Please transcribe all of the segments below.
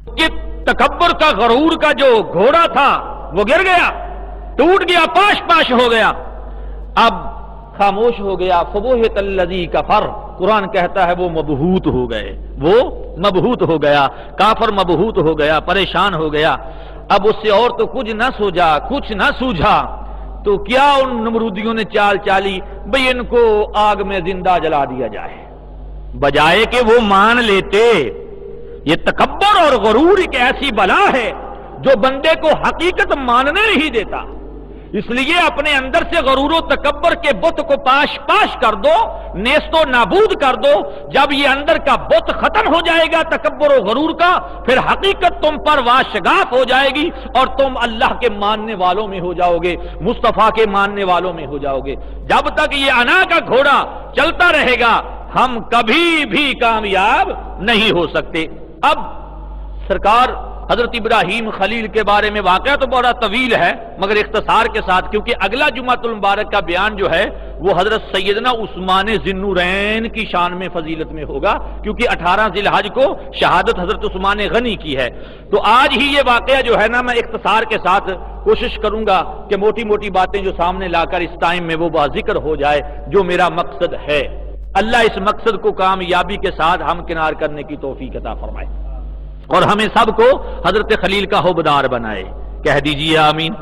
کہ تکبر کا غرور کا جو گھوڑا تھا وہ گر گیا، ٹوٹ گیا، پاش پاش ہو گیا، اب خاموش ہو گیا۔ فبہت الذی کفر، قرآن کہتا ہے وہ مبہوت ہو گئے، وہ مبہوت ہو گیا، کافر مبہوت ہو گیا، پریشان ہو گیا۔ اب اس سے اور تو کچھ نہ سوجا، کچھ نہ سوجھا، تو کیا ان نمرودیوں نے چال چالی، بھئی ان کو آگ میں زندہ جلا دیا جائے، بجائے کہ وہ مان لیتے۔ یہ تکبر اور غرور ایک ایسی بلا ہے جو بندے کو حقیقت ماننے نہیں دیتا، اس لیے اپنے اندر سے غرور و تکبر کے بت کو پاش پاش کر دو، نیست و نابود کر دو۔ جب یہ اندر کا بت ختم ہو جائے گا تکبر و غرور کا، پھر حقیقت تم پر واشگاف ہو جائے گی اور تم اللہ کے ماننے والوں میں ہو جاؤ گے، مصطفیٰ کے ماننے والوں میں ہو جاؤ گے۔ جب تک یہ انا کا گھوڑا چلتا رہے گا ہم کبھی بھی کامیاب نہیں ہو سکتے۔ اب سرکار حضرت ابراہیم خلیل کے بارے میں واقعہ تو بڑا طویل ہے، مگر اختصار کے ساتھ، کیونکہ اگلا جمعۃ المبارک کا بیان جو ہے وہ حضرت سیدنا عثمان ذی النورین کی شان میں فضیلت میں ہوگا، کیونکہ 18 ذی الحج کو شہادت حضرت عثمان غنی کی ہے۔ تو آج ہی یہ واقعہ جو ہے نا، میں اختصار کے ساتھ کوشش کروں گا کہ موٹی موٹی باتیں جو سامنے لا کر اس ٹائم میں وہ ذکر ہو جائے جو میرا مقصد ہے۔ اللہ اس مقصد کو کامیابی کے ساتھ ہمکنار کرنے کی توفیق عطا فرمائے اور ہمیں سب کو حضرت خلیل کا حوبدار بنائے، کہہ دیجئے آمین۔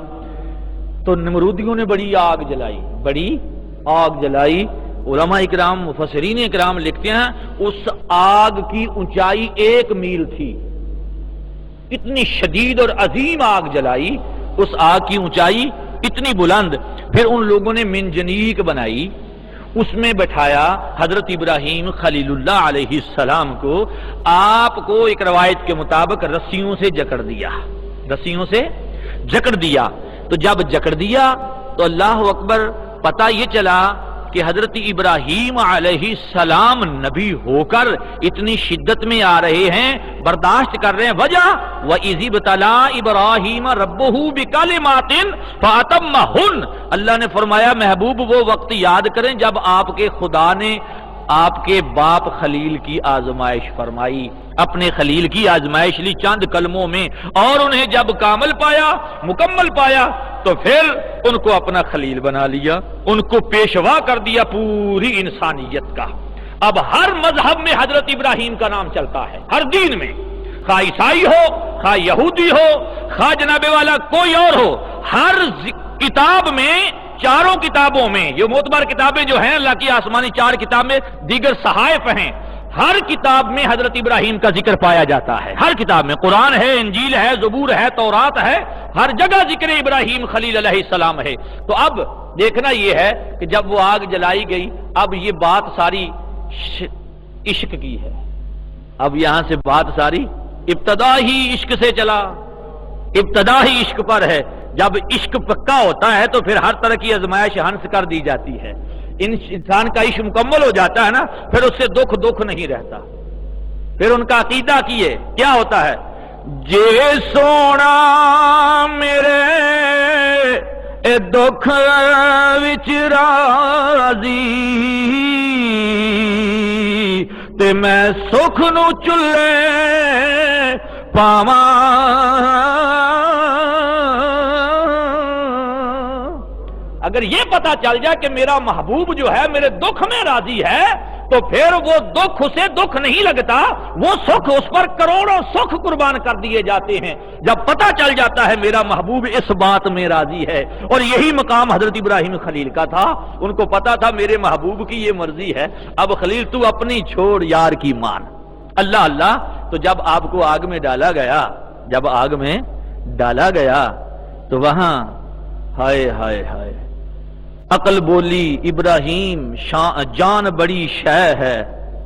تو نمرودیوں نے بڑی آگ جلائی، بڑی آگ جلائی۔ علماء اکرام، مفسرین اکرام لکھتے ہیں اس آگ کی اونچائی 1 میل تھی، اتنی شدید اور عظیم آگ جلائی، اس آگ کی اونچائی اتنی بلند۔ پھر ان لوگوں نے منجنیق بنائی، اس میں بٹھایا حضرت ابراہیم خلیل اللہ علیہ السلام کو، آپ کو ایک روایت کے مطابق رسیوں سے جکڑ دیا، رسیوں سے جکڑ دیا۔ تو جب جکڑ دیا تو اللہ اکبر، پتہ یہ چلا کہ حضرت ابراہیم علیہ السلام نبی ہو کر اتنی شدت میں آ رہے ہیں، برداشت کر رہے ہیں۔ وجہ وَإِذِ ابْتَلَىٰ إِبْرَاهِيمَ رَبُّهُ بِكَلِمَاتٍ فَأَتَمَّهُنَّ، اللہ نے فرمایا محبوب وہ وقت یاد کریں جب آپ کے خدا نے آپ کے باپ خلیل کی آزمائش فرمائی، اپنے خلیل کی آزمائش لی چند کلموں میں، اور انہیں جب کامل پایا، مکمل پایا، تو پھر ان کو اپنا خلیل بنا لیا، ان کو پیشوا کر دیا پوری انسانیت کا۔ اب ہر مذہب میں حضرت ابراہیم کا نام چلتا ہے، ہر دین میں، خواہ عیسائی ہو، خواہ یہودی ہو، خواہ جناب والا کوئی اور ہو، ہر کتاب میں، چاروں کتابوں میں، یہ معتبر کتابیں جو ہیں اللہ کی آسمانی 4 کتابیں، دیگر صحائف ہیں، ہر کتاب میں حضرت ابراہیم کا ذکر پایا جاتا ہے، ہر کتاب میں، قرآن ہے، انجیل ہے، زبور ہے، تورات ہے، ہر جگہ ذکر ابراہیم خلیل علیہ السلام ہے۔ تو اب دیکھنا یہ ہے کہ جب وہ آگ جلائی گئی، اب یہ بات ساری عشق کی ہے، اب یہاں سے بات ساری ابتدا ہی عشق سے چلا، ابتدا ہی عشق پر ہے۔ جب عشق پکا ہوتا ہے تو پھر ہر طرح کی آزمائش ہنس کر دی جاتی ہے، انسان کا عشق مکمل ہو جاتا ہے نا، پھر اس سے دکھ نہیں رہتا۔ پھر ان کا عقیدہ کیے کیا ہوتا ہے، جے سونا میرے اے دکھ وچ راضی تے میں سکھ نو چلے پاواں۔ اگر یہ پتا چل جائے کہ میرا محبوب جو ہے میرے دکھ میں راضی ہے، تو پھر وہ دکھ اسے دکھ نہیں لگتا، وہ سکھ اس پر کروڑوں سکھ قربان کر دیے جاتے ہیں جب پتا چل جاتا ہے میرا محبوب اس بات میں راضی ہے۔ اور یہی مقام حضرت ابراہیم خلیل کا تھا، ان کو پتا تھا میرے محبوب کی یہ مرضی ہے، اب خلیل تو اپنی چھوڑ یار کی مان۔ اللہ اللہ۔ تو جب آپ کو آگ میں ڈالا گیا، جب آگ میں ڈالا گیا تو وہاں ہائے ہائے ہائے عقل بولی ابراہیم جان بڑی شے ہے،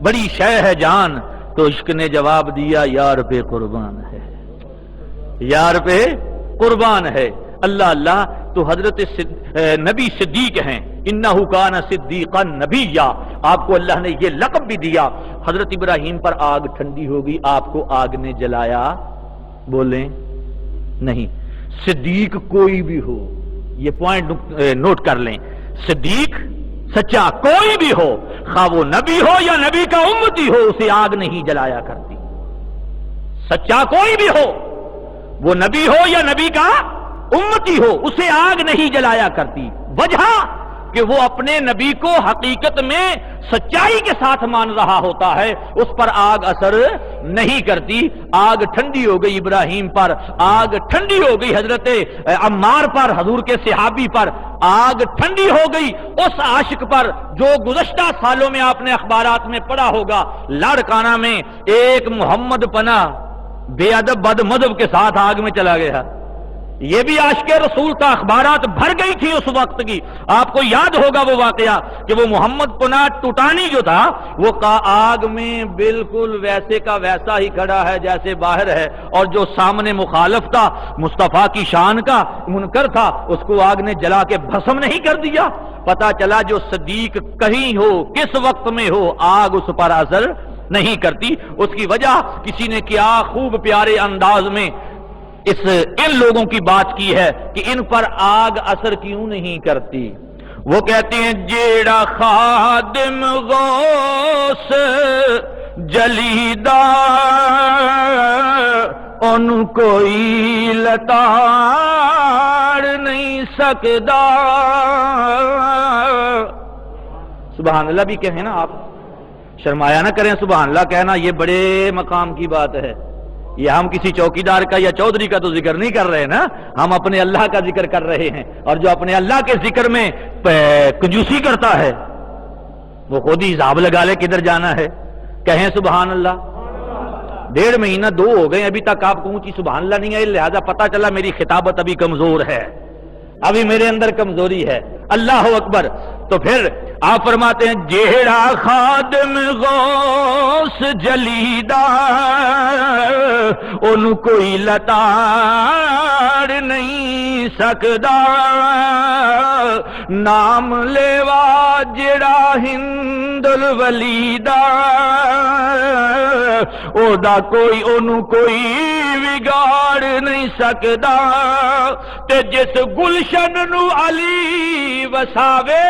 بڑی شے ہے جان، تو عشق نے جواب دیا یار پہ قربان ہے، یار پہ قربان ہے۔ اللہ اللہ۔ تو حضرت نبی صدیق ہیں، انہو کان صدیقا نبیا، آپ کو اللہ نے یہ لقب بھی دیا۔ حضرت ابراہیم پر آگ ٹھنڈی ہوگی، آپ کو آگ نے جلایا؟ بولیں نہیں۔ صدیق کوئی بھی ہو، یہ پوائنٹ نوٹ کر لیں، صدیق سچا کوئی بھی ہو، خواہ وہ نبی ہو یا نبی کا امتی ہو، اسے آگ نہیں جلایا کرتی۔ سچا کوئی بھی ہو، وہ نبی ہو یا نبی کا امتی ہو، اسے آگ نہیں جلایا کرتی۔ وجہ کہ وہ اپنے نبی کو حقیقت میں سچائی کے ساتھ مان رہا ہوتا ہے، اس پر آگ اثر نہیں کرتی۔ آگ ٹھنڈی ہو گئی ابراہیم پر، آگ ٹھنڈی ہو گئی حضرت عمار پر، حضور کے صحابی پر، آگ ٹھنڈی ہو گئی اس عاشق پر جو گزشتہ سالوں میں آپ نے اخبارات میں پڑھا ہوگا، لاڑکانہ میں ایک محمد پناہ بے ادب بد مذہب کے ساتھ آگ میں چلا گیا۔ یہ بھی عاشق رسول تھا، اخبارات بھر گئی تھی اس وقت کی۔ آپ کو یاد ہوگا وہ واقعہ کہ وہ محمد پناہ ٹوٹانی جو تھا وہ آگ میں بالکل ویسے کا ویسا ہی کھڑا ہے جیسے باہر ہے، اور جو سامنے مخالف تھا، مصطفیٰ کی شان کا منکر تھا، اس کو آگ نے جلا کے بھسم نہیں کر دیا۔ پتا چلا جو صدیق کہیں ہو، کس وقت میں ہو، آگ اس پر اثر نہیں کرتی۔ اس کی وجہ کسی نے کیا خوب پیارے انداز میں ان لوگوں کی بات کی ہے کہ ان پر آگ اثر کیوں نہیں کرتی۔ وہ کہتے ہیں جیڑا خادم غوث جلیدہ ان کوئی لتاڑ نہیں سکدا۔ سبحان اللہ بھی کہیں نا آپ، شرمایا نہ کریں، سبحان اللہ کہنا یہ بڑے مقام کی بات ہے۔ یہ ہم کسی چوکیدار کا یا چودھری کا تو ذکر نہیں کر رہے نا، ہم اپنے اللہ کا ذکر کر رہے ہیں، اور جو اپنے اللہ کے ذکر میں کنجوسی کرتا ہے وہ خود ہی حساب لگا لے کدھر جانا ہے۔ کہیں سبحان اللہ۔ 1.5 مہینہ 2 ہو گئے ابھی تک آپ کو اونچی سبحان اللہ نہیں آئی، لہذا پتا چلا میری خطابت ابھی کمزور ہے، ابھی میرے اندر کمزوری ہے۔ اللہ اکبر۔ تو پھر آپ فرماتے ہیں جیڑا خادم غوث جلیدہ ان کوئی لتاڑ نہیں سکدا، نام لیوا جیڑا ہند الولیدہ او دا کوئی انہوں کوئی بگاڑ نہیں سکدا، تے جس گلشن نو علی وساوے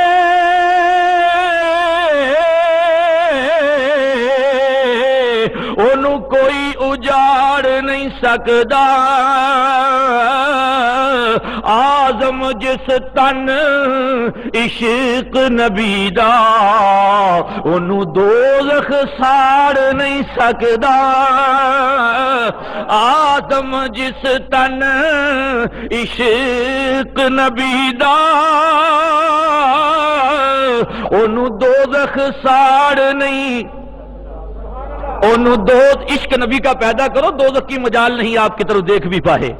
انہوں کوئی اجاڑ نہیں سکدا، آزم جس تن عشق نبی دا انہوں دوزخ ساڑ نہیں سکدا، آدم جس تن عشق نبی دا انہوں دوزخ ساڑ نہیں، انہوں عشق نبی کا پیدا کرو، دوزخ کی مجال نہیں آپ کی طرف دیکھ بھی پائے۔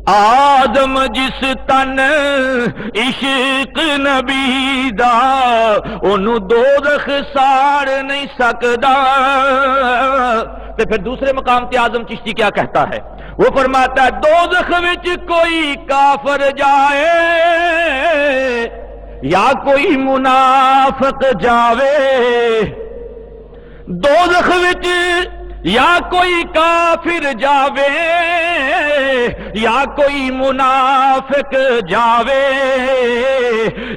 آدم جس تن عشق نبی دا انہوں دوزخ ساڑ نہیں سکدا۔ تو پھر دوسرے مقام تے اعظم چشتی کیا کہتا ہے؟ وہ فرماتا ہے دوزخ وچ کوئی کافر جائے یا کوئی منافق جاوے، دوزخ وچ یا کوئی کافر جاوے یا کوئی منافق جاوے،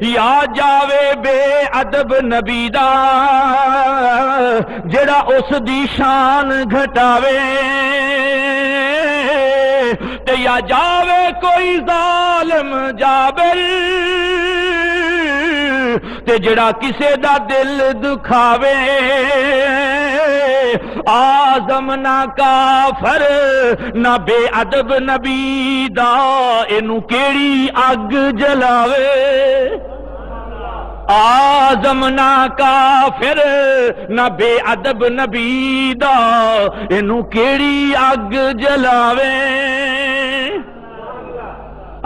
یا جاوے بے ادب نبی دا جڑا اس دی شان گھٹاوے، تے یا جاوے کوئی ظالم جابر تے جڑا کسے دا دل دکھاوے، آزم نہ کافر نہ بے ادب نبی دا اینو کیڑی اگ جلاوے، آزم نہ کافر نہ بے ادب نبی دا اینو کیڑی اگ جلاوے۔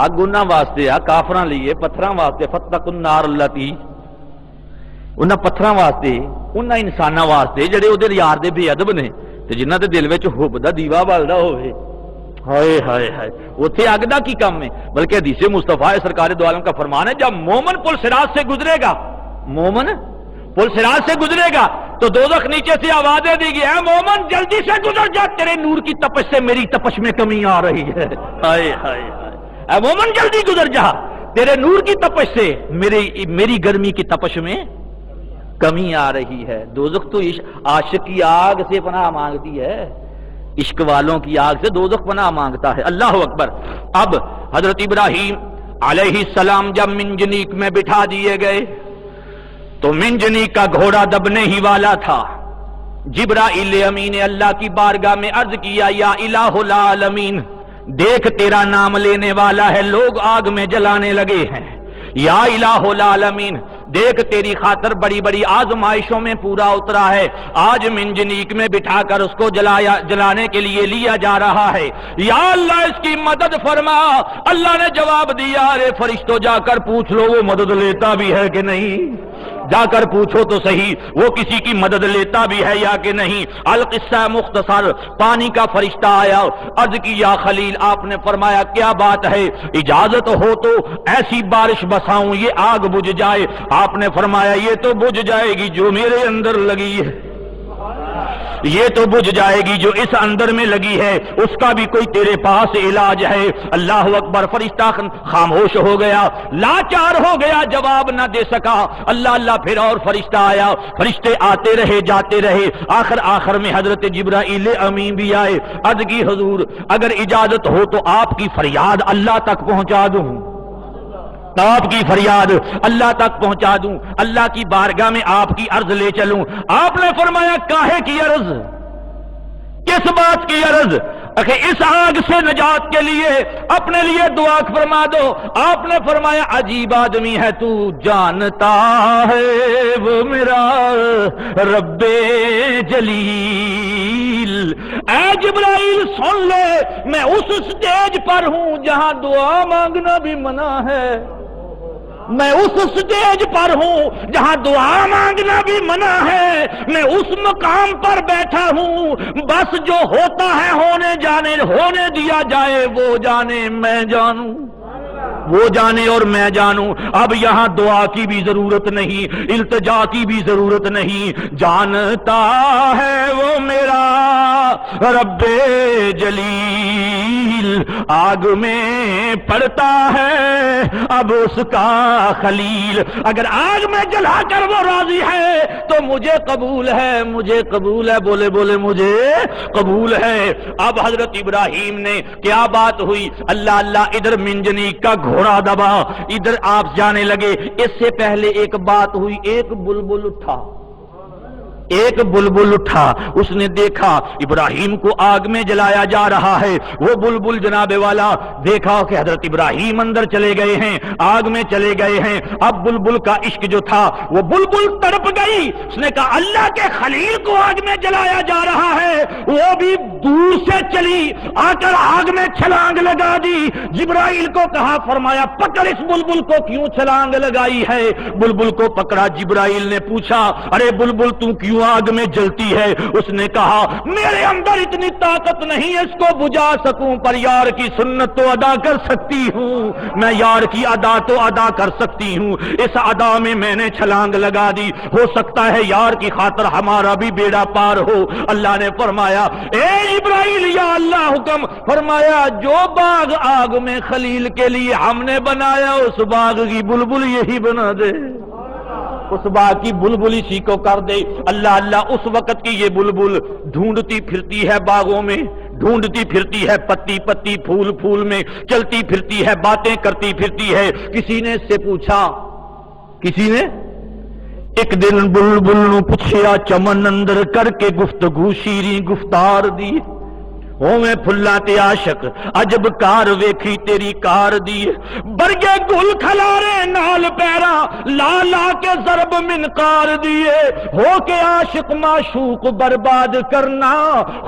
اگ انہاں واسطے آ کافراں لیے، پتھراں واسطے، فتقوا النار التی، انہاں پتھراں واسطے، انہاں انساناں واسطے جڑے او دے یار دے بے ادب نے تے جنہاں دے دل وچ حب دا دیوا بلدا ہوئے، ہائے ہائے ہائے، اوتھے اگ دا کی کم ہے؟ بلکہ حدیث مصطفیٰ سرکار دو عالم کا فرمان ہے جب مومن پل صراط سے گزرے گا، مومن پل صراط سے گزرے گا تو دوزخ نیچے سے آوازیں دی گی، اے مومن جلدی سے گزر جا، تیرے نور کی تپش سے میری تپش میں کمی آ رہی ہے، ہائے ہائے ہائے، اے مومن جلدی گزر جا، تیرے نور کی تپش سے میری گرمی کی تپش میں کمی آ رہی ہے۔ دوزخ تو عاشق کی آگ سے پناہ مانگتی ہے، عشق والوں کی آگ سے دوزخ پناہ مانگتا ہے۔ اللہ اکبر۔ اب حضرت ابراہیم علیہ السلام جب منجنیق میں بٹھا دیے گئے تو منجنیق کا گھوڑا دبنے ہی والا تھا۔ جبرائیل امین نے اللہ کی بارگاہ میں عرض کیا، یا الہ العالمین، دیکھ تیرا نام لینے والا ہے، لوگ آگ میں جلانے لگے ہیں۔ یا الہ العالمین، دیکھ تیری خاطر بڑی بڑی آزمائشوں میں پورا اترا ہے، آج منجنیق میں بٹھا کر اس کو جلانے کے لیے لیا جا رہا ہے، یا اللہ اس کی مدد فرما۔ اللہ نے جواب دیا، ارے فرشتوں جا کر پوچھ لو وہ مدد لیتا بھی ہے کہ نہیں، جا کر پوچھو تو صحیح وہ کسی کی مدد لیتا بھی ہے یا کہ نہیں۔ القصہ مختصر، پانی کا فرشتہ آیا، عرض کی یا خلیل، آپ نے فرمایا کیا بات ہے، اجازت ہو تو ایسی بارش بساؤں یہ آگ بجھ جائے۔ آپ نے فرمایا یہ تو بجھ جائے گی جو میرے اندر لگی ہے، یہ تو بجھ جائے گی جو اس اندر میں لگی ہے، اس کا بھی کوئی تیرے پاس علاج ہے۔ اللہ اکبر۔ فرشتہ خاموش ہو گیا، لاچار ہو گیا، جواب نہ دے سکا۔ اللہ پھر اور فرشتہ آیا، فرشتے آتے رہے جاتے رہے، آخر میں حضرت جبرائیل امین بھی آئے۔ عرض کی حضور اگر اجازت ہو تو آپ کی فریاد اللہ تک پہنچا دوں، آپ کی فریاد اللہ تک پہنچا دوں، اللہ کی بارگاہ میں آپ کی عرض لے چلوں۔ آپ نے فرمایا کاہے کی عرض، کس بات کی عرض؟ کہ اس آگ سے نجات کے لیے اپنے لیے دعا فرما دو۔ آپ نے فرمایا عجیب آدمی ہے تو، جانتا ہے وہ میرا رب جلیل۔ اے جبرائیل سن لے، میں اس سٹیج پر ہوں جہاں دعا مانگنا بھی منع ہے، میں اس سٹیج پر ہوں جہاں دعا مانگنا بھی منع ہے، میں اس مقام پر بیٹھا ہوں، بس جو ہوتا ہے ہونے دیا جائے، وہ جانے میں جانوں، وہ جانے اور میں جانوں۔ اب یہاں دعا کی بھی ضرورت نہیں، التجا کی بھی ضرورت نہیں، جانتا ہے وہ میرا رب جلیل۔ آگ میں پڑتا ہے اب اس کا خلیل، اگر آگ میں جلا کر وہ راضی ہے تو مجھے قبول ہے، مجھے قبول ہے، بولے بولے مجھے قبول ہے۔ اب حضرت ابراہیم نے کیا بات ہوئی، اللہ ادھر منجنیق کا گھوڑا دبا، ادھر آپ جانے لگے۔ اس سے پہلے ایک بات ہوئی، ایک بلبل اٹھا، اس نے دیکھا ابراہیم کو آگ میں جلایا جا رہا ہے۔ وہ بلبل جناب والا دیکھا کہ حضرت ابراہیم اندر چلے گئے ہیں، آگ میں چلے گئے ہیں۔ اب بلبل کا عشق جو تھا وہ بلبل تڑپ گئی، اس نے کہا اللہ کے خلیل کو آگ میں جلایا جا رہا ہے، وہ بھی دور سے چلی آ کر آگ میں چھلانگ لگا دی۔ جبرائیل کو کہا، فرمایا پکڑ اس بلبل کو، کیوں چھلانگ لگائی ہے؟ بلبل کو پکڑا، جبرائیل نے پوچھا ارے بلبل تو کیوں آگ میں جلتی ہے؟ اس نے کہا میرے اندر اتنی طاقت نہیں اس کو بجھا سکوں، پر یار کی سنت تو ادا کر سکتی ہوں، میں یار کی ادا تو ادا کر سکتی ہوں، اس ادا میں میں نے چھلانگ لگا دی، ہو سکتا ہے یار کی خاطر ہمارا بھی بیڑا پار ہو۔ اللہ نے فرمایا اے ابراہیل یا اللہ حکم فرمایا، جو باغ آگ میں خلیل کے لیے ہم نے بنایا اس باغ کی بلبل یہی بنا دے، اس باغ کی بلبل اسی کو کر دے۔ اللہ اس وقت کی یہ بلبل ڈھونڈتی پھرتی ہے باغوں میں، ڈھونڈتی پھرتی ہے پتی پتی پھول پھول میں، چلتی پھرتی ہے، باتیں کرتی پھرتی ہے۔ کسی نے اس سے پوچھا، کسی نے ایک دن بلبل نو پوچھیا چمن اندر کر کے گفتگو شیریں گفتار دی، او میں پھلاں تے عاشق عجب کار ویکھی تیری کار دی، برگے گل کھلارے نال پیراں لا لا کے ضرب منقار دیے، ہو کے عاشق معشوق برباد کرنا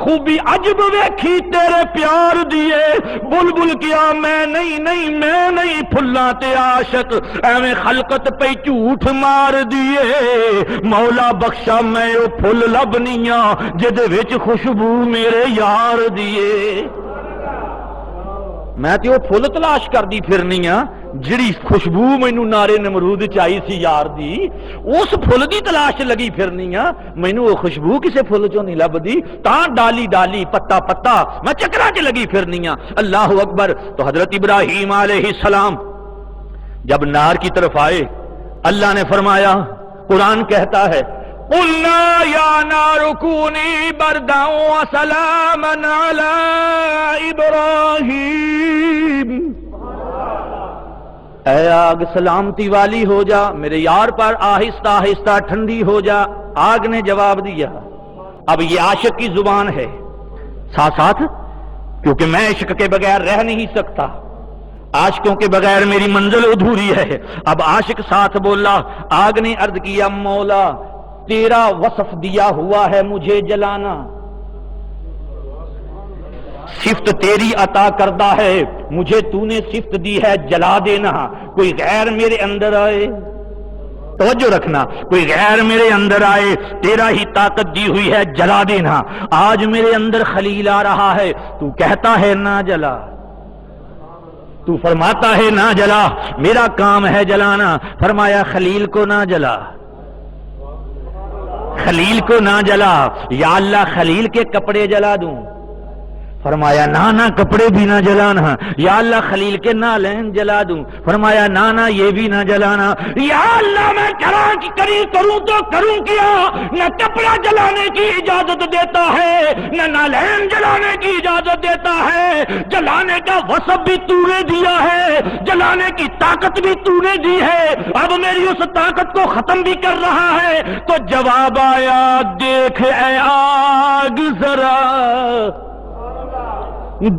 خوبی عجب ویکھی تیرے پیار دیے۔ بلبل کیا میں نہیں پھلاں تے عاشق ایویں خلقت پہ جھوٹ مار دیے، مولا بخشا میں او پھل لبنیاں جدے وچ خوشبو میرے یار دیے۔ میں تے وہ پھل تلاش کر دی پھرنی ہاں جڑی خوشبو مینوں نارے نمرود چاہی سی یار دی، اس پھل دی تلاش لگی پھرنی ہاں، مینوں وہ خوشبو کسے پھل چوں نہیں لبدی، تاں ڈالی ڈالی پتا پتا میں چکراں چ لگی پھرنی ہاں۔ اللہ اکبر۔ تو حضرت ابراہیم علیہ السلام جب نار کی طرف آئے، اللہ نے فرمایا، قرآن کہتا ہے قلنا یا نار کونی بردا وسلاما علی ابراہیم، اے آگ سلامتی والی ہو جا میرے یار پر، آہستہ آہستہ ٹھنڈی ہو جا۔ آگ نے جواب دیا۔ اب یہ عاشق کی زبان ہے، ساتھ ساتھ کیونکہ میں عشق کے بغیر رہ نہیں سکتا، عاشقوں کے بغیر میری منزل ادھوری ہے۔ اب عاشق ساتھ بولا۔ آگ نے عرض کیا مولا تیرا وصف دیا ہوا ہے مجھے جلانا، صفت تیری عطا کردہ ہے، مجھے تو نے صفت دی ہے جلا دینا، کوئی غیر میرے اندر آئے، توجہ رکھنا، کوئی غیر میرے اندر آئے، تیرا ہی طاقت دی ہوئی ہے جلا دینا۔ آج میرے اندر خلیل آ رہا ہے، تو کہتا ہے نہ جلا، تو فرماتا ہے نہ جلا، میرا کام ہے جلانا۔ فرمایا خلیل کو نہ جلا، خلیل کو نہ جلا، یا اللہ خلیل کے کپڑے جلا دوں؟ فرمایا نہ کپڑے بھی نہ جلانا، یا اللہ خلیل کے نالین جلا دوں؟ فرمایا نہ یہ بھی نہ جلانا، یا اللہ میں کروں تو کروں کیا؟ نہ کپڑا جلانے کی اجازت دیتا ہے، نہ نالین جلانے کی اجازت دیتا ہے، جلانے کا وصف بھی تو نے دیا ہے، جلانے کی طاقت بھی تو نے دی ہے، اب میری اس طاقت کو ختم بھی کر رہا ہے۔ تو جواب آیا دیکھ اے آگ ذرا،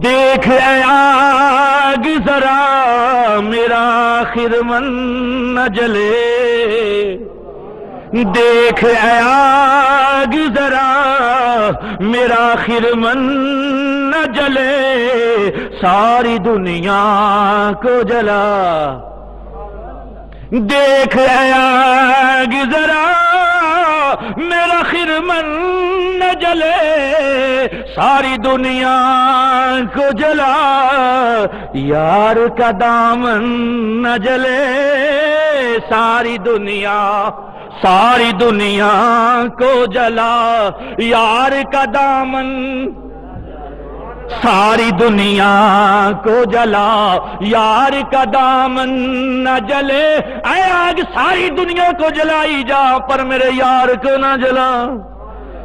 دیکھ اے آگ ذرا میرا خرمن نہ جلے، دیکھ اے آگ ذرا میرا خرمن نہ جلے، ساری دنیا کو جلا، دیکھ اے آگ ذرا میرا خرمن نہ جلے، ساری دنیا کو جلا، یار کا دامن نہ جلے، ساری دنیا کو جلا، یار کا دامن ساری دنیا کو جلا، یار کا دامن نہ جلے، اے آگ ساری دنیا کو جلائی جا پر میرے یار کو نہ جلا۔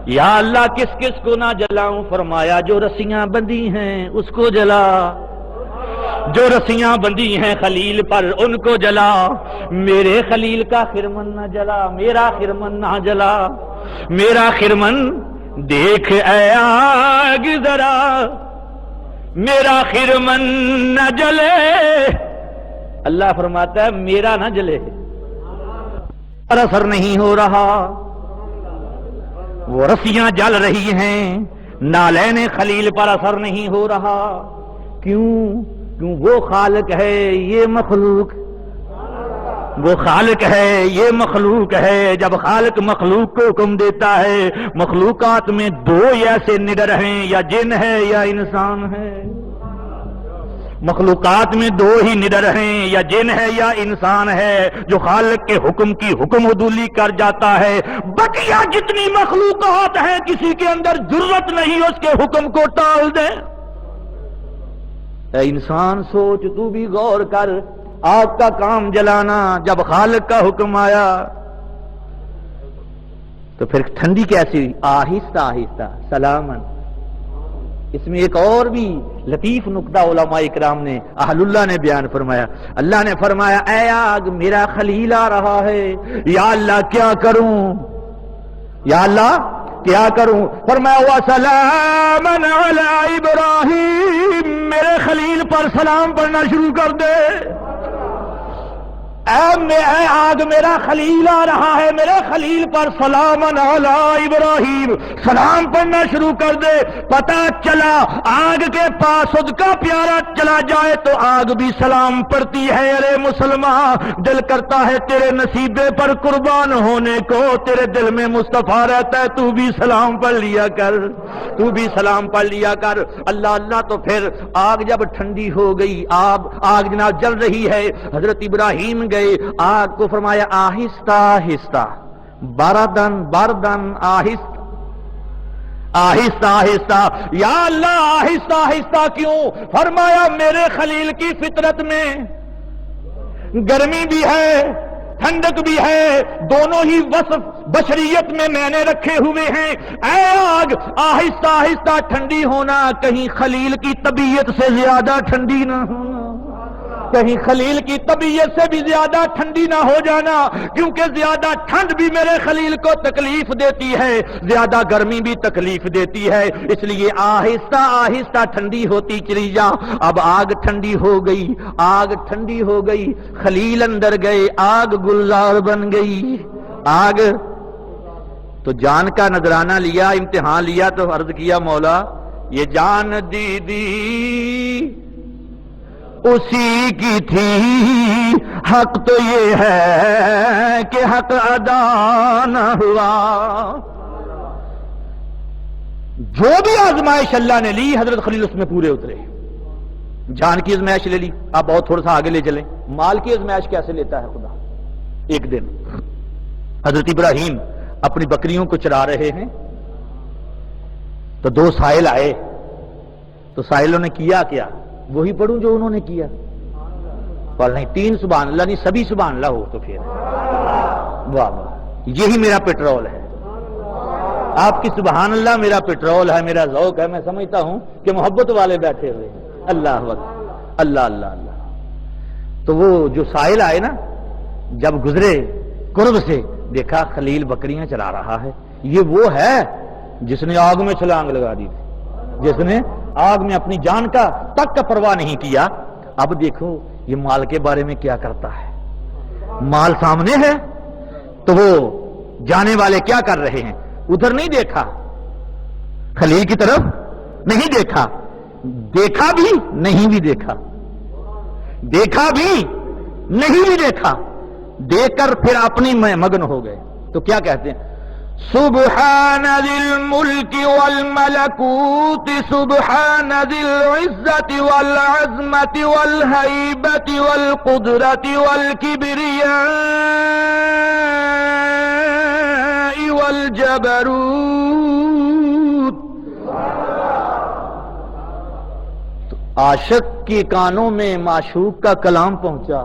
یا اللہ کس کس کو نہ جلاؤں؟ فرمایا جو رسیاں بندھی ہیں اس کو جلا، جو رسیاں بندھی ہیں خلیل پر ان کو جلا، میرے خلیل کا خرمن نہ جلا، میرا خرمن نہ جلا، میرا خرمن دیکھ اے آگ ذرا میرا خرمن نہ جلے۔ اللہ فرماتا ہے میرا نہ جلے، اثر نہیں ہو رہا، وہ رسیاں جل رہی ہیں، نالین خلیل پر اثر نہیں ہو رہا۔ کیوں وہ خالق ہے یہ مخلوق، وہ خالق ہے یہ مخلوق ہے، جب خالق مخلوق کو حکم دیتا ہے، مخلوقات میں دو ایسے نڈر ہیں، یا جن ہے یا انسان ہے، مخلوقات میں دو ہی نڈر ہیں، یا جن ہے یا انسان ہے، جو خالق کے حکم کی حکم عدولی کر جاتا ہے۔ بقیہ جتنی مخلوقات ہیں کسی کے اندر جرت نہیں اس کے حکم کو ٹال دے۔ اے انسان سوچ، تو بھی غور کر، آگ کا کام جلانا، جب خالق کا حکم آیا تو پھر ٹھنڈی کیسی ہوئی؟ آہستہ آہستہ سلامن۔ اس میں ایک اور بھی لطیف نکتہ علماء اکرام نے، اہل اللہ نے بیان فرمایا۔ اللہ نے فرمایا اے آگ میرا خلیل آ رہا ہے، یا اللہ کیا کروں، یا اللہ کیا کروں؟ فرمایا وَسَلَامًا عَلَىٰ إِبْرَاهِيمَ، میرے خلیل پر سلام پڑھنا شروع کر دے۔ اے آگ میرا خلیل آ رہا ہے، میرے خلیل پر سلامًا علی ابراہیم، سلام پڑھنا شروع کر دے۔ پتہ چلا آگ کے پاس خود کا پیارا چلا جائے تو آگ بھی سلام پڑھتی ہے۔ ارے مسلمان، دل کرتا ہے تیرے نصیبے پر قربان ہونے کو، تیرے دل میں مصطفیٰ رہتا ہے، تو بھی سلام پڑھ لیا کر، تو بھی سلام پڑھ لیا کر۔ اللہ اللہ۔ تو پھر آگ جب ٹھنڈی ہو گئی، آگ جناب جل رہی ہے، حضرت ابراہیم گئے، آگ کو فرمایا آہستہ آہستہ، بردن بردن، آہستہ آہستہ آہستہ۔ یا اللہ آہستہ آہستہ کیوں؟ فرمایا میرے خلیل کی فطرت میں گرمی بھی ہے، ٹھنڈک بھی ہے، دونوں ہی وصف بشریت میں نے رکھے ہوئے ہیں۔ اے آگ، آہستہ آہستہ ٹھنڈی ہونا، کہیں خلیل کی طبیعت سے زیادہ ٹھنڈی نہ ہونا، کہیں خلیل کی طبیعت سے بھی زیادہ ٹھنڈی نہ ہو جانا، کیونکہ زیادہ ٹھنڈ بھی میرے خلیل کو تکلیف دیتی ہے، زیادہ گرمی بھی تکلیف دیتی ہے، اس لیے آہستہ آہستہ ٹھنڈی ہوتی چلی جا۔ اب آگ ٹھنڈی ہو گئی، آگ ٹھنڈی ہو گئی، خلیل اندر گئے، آگ گلزار بن گئی۔ آگ تو جان کا نذرانہ لیا، امتحان لیا تو عرض کیا مولا یہ جان دی اسی کی تھی، حق تو یہ ہے کہ حق ادا نہ ہوا۔ جو بھی آزمائش اللہ نے لی حضرت خلیل اس میں پورے اترے۔ جان کی آزمائش لے لی، آپ بہت تھوڑا سا آگے لے چلیں، مال کی آزمائش کیسے لیتا ہے خدا؟ ایک دن حضرت ابراہیم اپنی بکریوں کو چرا رہے ہیں تو دو سائل آئے، تو سائلوں نے کیا کیا؟ وہی پڑھوں جو انہوں نے کیا؟ پر نہیں، تین سبحان اللہ نہیں، سبھی سبحان اللہ ہو تو پھر واہ واہ، یہی میرا پیٹرول ہے، آپ کی سبحان اللہ میرا پیٹرول ہے، میرا ذوق ہے۔ میں سمجھتا ہوں کہ محبت والے بیٹھے ہوئے ہیں، اللہ اکبر، اللہ اللہ اللہ۔ تو وہ جو سائل آئے نا، جب گزرے قرب سے دیکھا خلیل بکریاں چلا رہا ہے، یہ وہ ہے جس نے آگ میں چھلانگ لگا دی تھی، جس نے آگ میں اپنی جان کا تک کا پرواہ نہیں کیا۔ اب دیکھو یہ مال کے بارے میں کیا کرتا ہے، مال سامنے ہے تو وہ جانے والے کیا کر رہے ہیں؟ ادھر نہیں دیکھا، خلیل کی طرف نہیں دیکھا، دیکھا بھی نہیں بھی دیکھا، دیکھا بھی نہیں بھی دیکھا، دیکھ کر پھر اپنی میں مگن ہو گئے۔ تو کیا کہتے ہیں؟ سبحان ذی الملک والملکوت، سبحان ذی العزت والعظمت والہیبت والقدرت والکبریاء والجبروت۔ تو عاشق کے کانوں میں معشوق کا کلام پہنچا،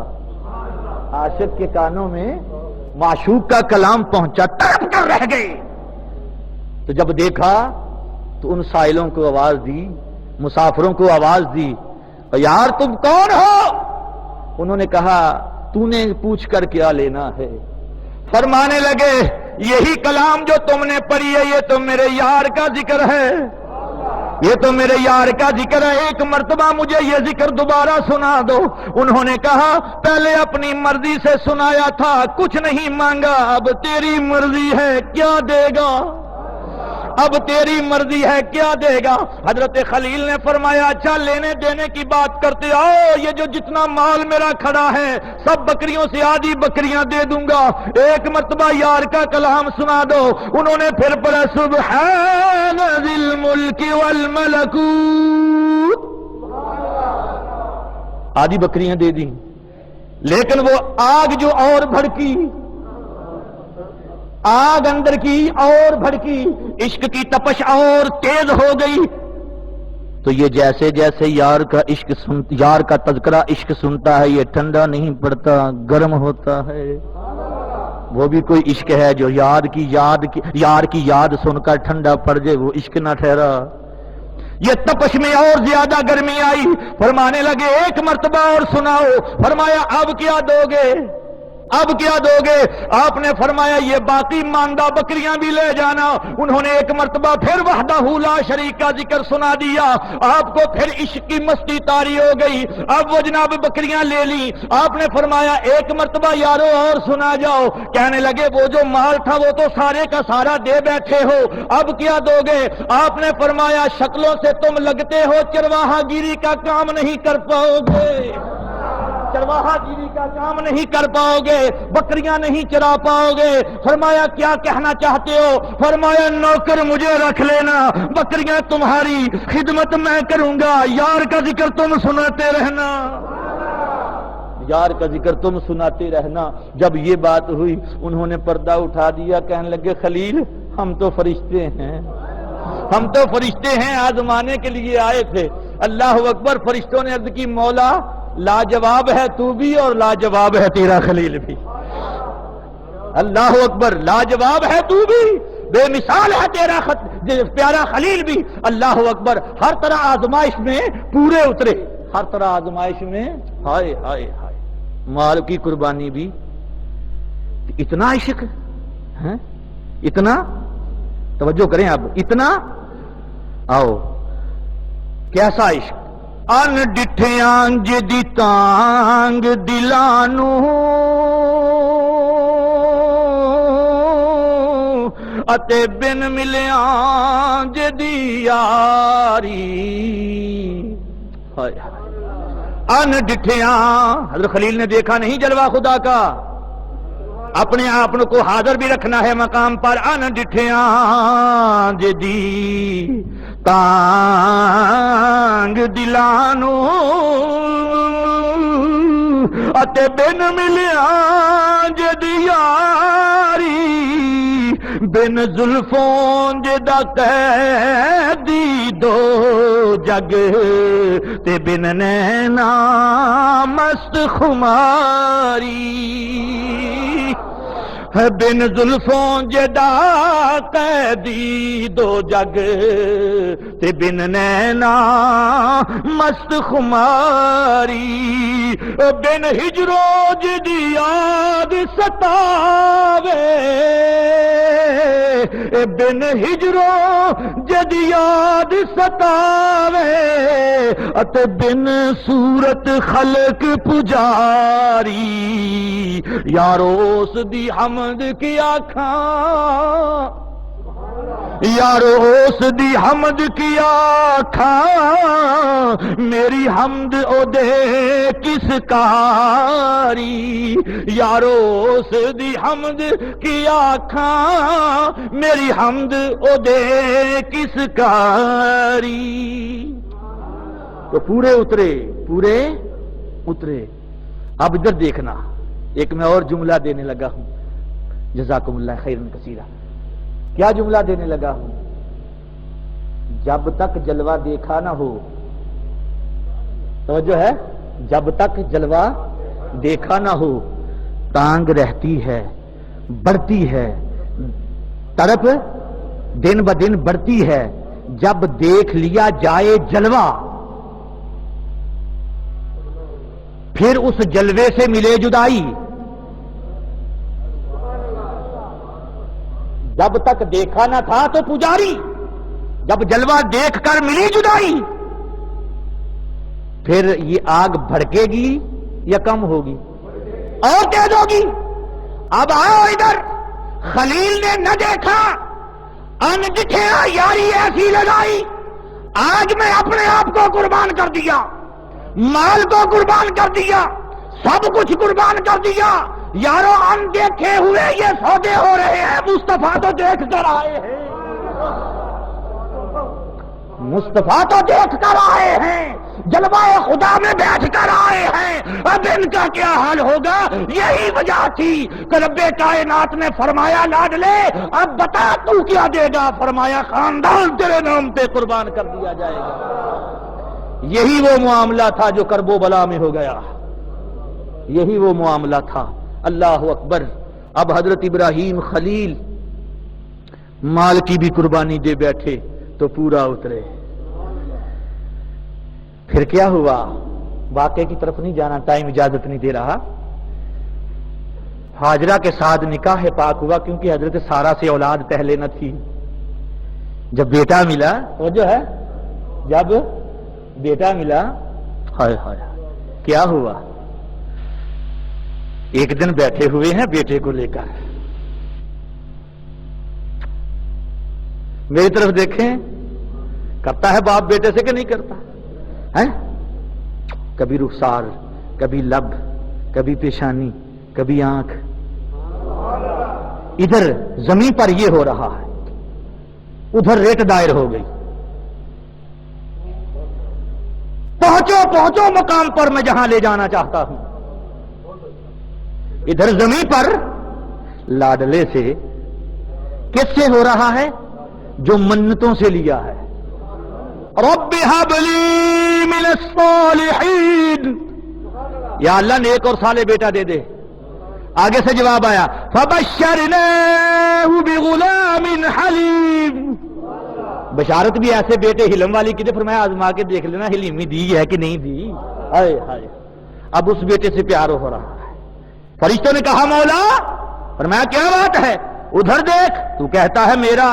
عاشق کے کانوں میں معشوق کا کلام پہنچا، تڑپ کر رہ گئے۔ تو جب دیکھا تو ان سائلوں کو آواز دی، مسافروں کو آواز دی، یار تم کون ہو؟ انہوں نے کہا تو نے پوچھ کر کیا لینا ہے؟ فرمانے لگے یہی کلام جو تم نے پڑھی ہے یہ تو میرے یار کا ذکر ہے، یہ تو میرے یار کا ذکر ہے، ایک مرتبہ مجھے یہ ذکر دوبارہ سنا دو۔ انہوں نے کہا پہلے اپنی مرضی سے سنایا تھا، کچھ نہیں مانگا، اب تیری مرضی ہے کیا دے گا، اب تیری مرضی ہے کیا دے گا۔ حضرت خلیل نے فرمایا اچھا لینے دینے کی بات کرتے آؤ، یہ جو جتنا مال میرا کھڑا ہے سب بکریوں سے آدھی بکریاں دے دوں گا، ایک مرتبہ یار کا کلام سنا دو۔ انہوں نے پھر پڑھا سبحان ذی الملک والملکوت، آدھی بکریاں دے دی، لیکن وہ آگ جو اور بھڑکی، آگ اندر کی اور بھڑکی، عشق کی تپش اور تیز ہو گئی۔ تو یہ جیسے جیسے یار کا عشق یار کا تذکرہ عشق سنتا ہے، یہ ٹھنڈا نہیں پڑتا، گرم ہوتا ہے۔ وہ بھی کوئی عشق ہے جو یار کی یاد سن کر ٹھنڈا پڑ جائے، وہ عشق نہ ٹھہرا۔ یہ تپش میں اور زیادہ گرمی آئی، فرمانے لگے ایک مرتبہ اور سناؤ۔ فرمایا اب کیا دو گے، اب کیا دو گے؟ آپ نے فرمایا یہ باقی ماندہ بکریاں بھی لے جانا۔ انہوں نے ایک مرتبہ پھر وحدہ لا شریک کا ذکر سنا دیا، آپ کو پھر عشق کی مستی طاری ہو گئی، اب وہ جناب بکریاں لے لی۔ آپ نے فرمایا ایک مرتبہ یارو اور سنا جاؤ۔ کہنے لگے وہ جو مال تھا وہ تو سارے کا سارا دے بیٹھے ہو، اب کیا دو گے؟ آپ نے فرمایا شکلوں سے تم لگتے ہو چرواہا گیری کا کام نہیں کر پاؤ گے، چرواہا گیری کا کام نہیں کر پاؤ گے، بکریاں نہیں چرا پاؤ گے۔ فرمایا کیا کہنا چاہتے ہو؟ فرمایا نوکر مجھے رکھ لینا، بکریاں تمہاری خدمت میں کروں گا، یار کا ذکر تم سناتے رہنا، یار کا ذکر تم سناتے رہنا۔ جب یہ بات ہوئی انہوں نے پردہ اٹھا دیا، کہنے لگے خلیل ہم تو فرشتے ہیں، ہم تو فرشتے ہیں، آزمانے کے لیے آئے تھے۔ اللہ اکبر۔ فرشتوں نے عرض کی مولا لاجواب ہے تو بھی اور لاجواب ہے تیرا خلیل بھی۔ اللہ اکبر، لاجواب ہے تو بھی، بے مثال ہے تیرا پیارا خلیل بھی، اللہ اکبر، ہر طرح آزمائش میں پورے اترے، ہر طرح آزمائش میں، ہائے ہائے ہائے، مال کی قربانی بھی، اتنا عشق ہے، اتنا، توجہ کریں اب، اتنا، آؤ کیسا عشق، ان ڈٹھیاں جدی تانگ دلانو اتے بن ملیاں جدی یاری، ہائے ہائے، ان ڈٹھیاں، حضرت خلیل نے دیکھا نہیں جلوہ خدا کا، اپنے آپ کو حاضر بھی رکھنا ہے مقام پر، ان ڈٹھیاں جدی تانگ دلانو اتے بن ملیاں جدی یاری، بن زلفوں جدا قیدی دو جگ تے بن نینا مست خماری، بن زلفوں جدا قیدی دو جگ تے بن نینا مست خماری، بن ہجرو جدی یاد ستاوے، بن ہجرو جدی یاد ستاوے، اتے بن صورت خلق پجاری، یارو اس دی حمد کی آکھاں، یارو اس دی حمد کی آکھاں، میری حمد او دے کس کاری، یارو اس دی حمد کی آکھاں، میری حمد او دے کس کاری، تو پورے اترے، پورے اترے۔ اب ادھر دیکھنا، ایک میں اور جملہ دینے لگا ہوں، جزاکم اللہ خیرن کثیرہ، کیا جملہ دینے لگا ہوں؟ جب تک جلوہ دیکھا نہ ہو، توجہ ہے، جب تک جلوہ دیکھا نہ ہو، تانگ رہتی ہے، بڑھتی ہے، طرف دن بدن بڑھتی ہے، جب دیکھ لیا جائے جلوہ، پھر اس جلوے سے ملے جدائی، جب تک دیکھا نہ تھا تو پجاری، جب جلوہ دیکھ کر ملی جدائی، پھر یہ آگ بھڑکے گی یا کم ہوگی اور تیز ہوگی۔ اب آؤ ادھر، خلیل نے نہ دیکھا، ان ڈٹھیا یاری ایسی لگائی، آج میں اپنے آپ کو قربان کر دیا، مال کو قربان کر دیا، سب کچھ قربان کر دیا، یارو ان دیکھے ہوئے یہ سودے ہو رہے ہیں، مصطفیٰ تو دیکھ کر آئے ہیں، مصطفیٰ تو دیکھ کر آئے ہیں، جلوہ خدا میں بیٹھ کر آئے ہیں، اب ان کا کیا حال ہوگا؟ یہی وجہ تھی کہ رب کائنات نے فرمایا لاڈلے اب بتا تو کیا دے گا، فرمایا خاندان تیرے نام پہ قربان کر دیا جائے گا۔ یہی وہ معاملہ تھا جو کرب و بلا میں ہو گیا، یہی وہ معاملہ تھا۔ اللہ اکبر۔ اب حضرت ابراہیم خلیل مال کی بھی قربانی دے بیٹھے تو پورا اترے۔ پھر کیا ہوا؟ واقعے کی طرف نہیں جانا، ٹائم اجازت نہیں دے رہا۔ ہاجرہ کے ساتھ نکاح پاک ہوا، کیونکہ حضرت سارہ سے اولاد پہلے نہ تھی۔ جب بیٹا ملا، وہ جو ہے جب بیٹا ملا، ہائے ہائے کیا ہوا؟ ایک دن بیٹھے ہوئے ہیں بیٹے کو لے کر، میری طرف دیکھیں، کرتا ہے باپ بیٹے سے کہ نہیں کرتا ہے؟ کبھی رخسار، کبھی لب، کبھی پیشانی، کبھی آنکھ۔ ادھر زمین پر یہ ہو رہا ہے، ادھر ریت دائر ہو گئی۔ پہنچو مقام پر میں جہاں لے جانا چاہتا ہوں۔ ادھر زمین پر لاڈلے سے، کس سے ہو رہا ہے؟ جو منتوں سے لیا ہے، رب ہب لی من الصالحین، یا اللہ نیک اور صالح بیٹا دے دے۔ آگے سے جواب آیا فَبَشَّرْنَاهُ بِغُلَامٍ حَلِيمٍ، بشارت بھی ایسے بیٹے حلم والی کی، فرمایا آزما کے دیکھ لینا حلیمی دی ہے کہ نہیں دی۔ ہائے ہائے، اب اس بیٹے سے پیار ہو رہا ہے۔ فرشتوں نے کہا مولا، فرمایا کیا بات ہے؟ ادھر دیکھ، تو کہتا ہے میرا،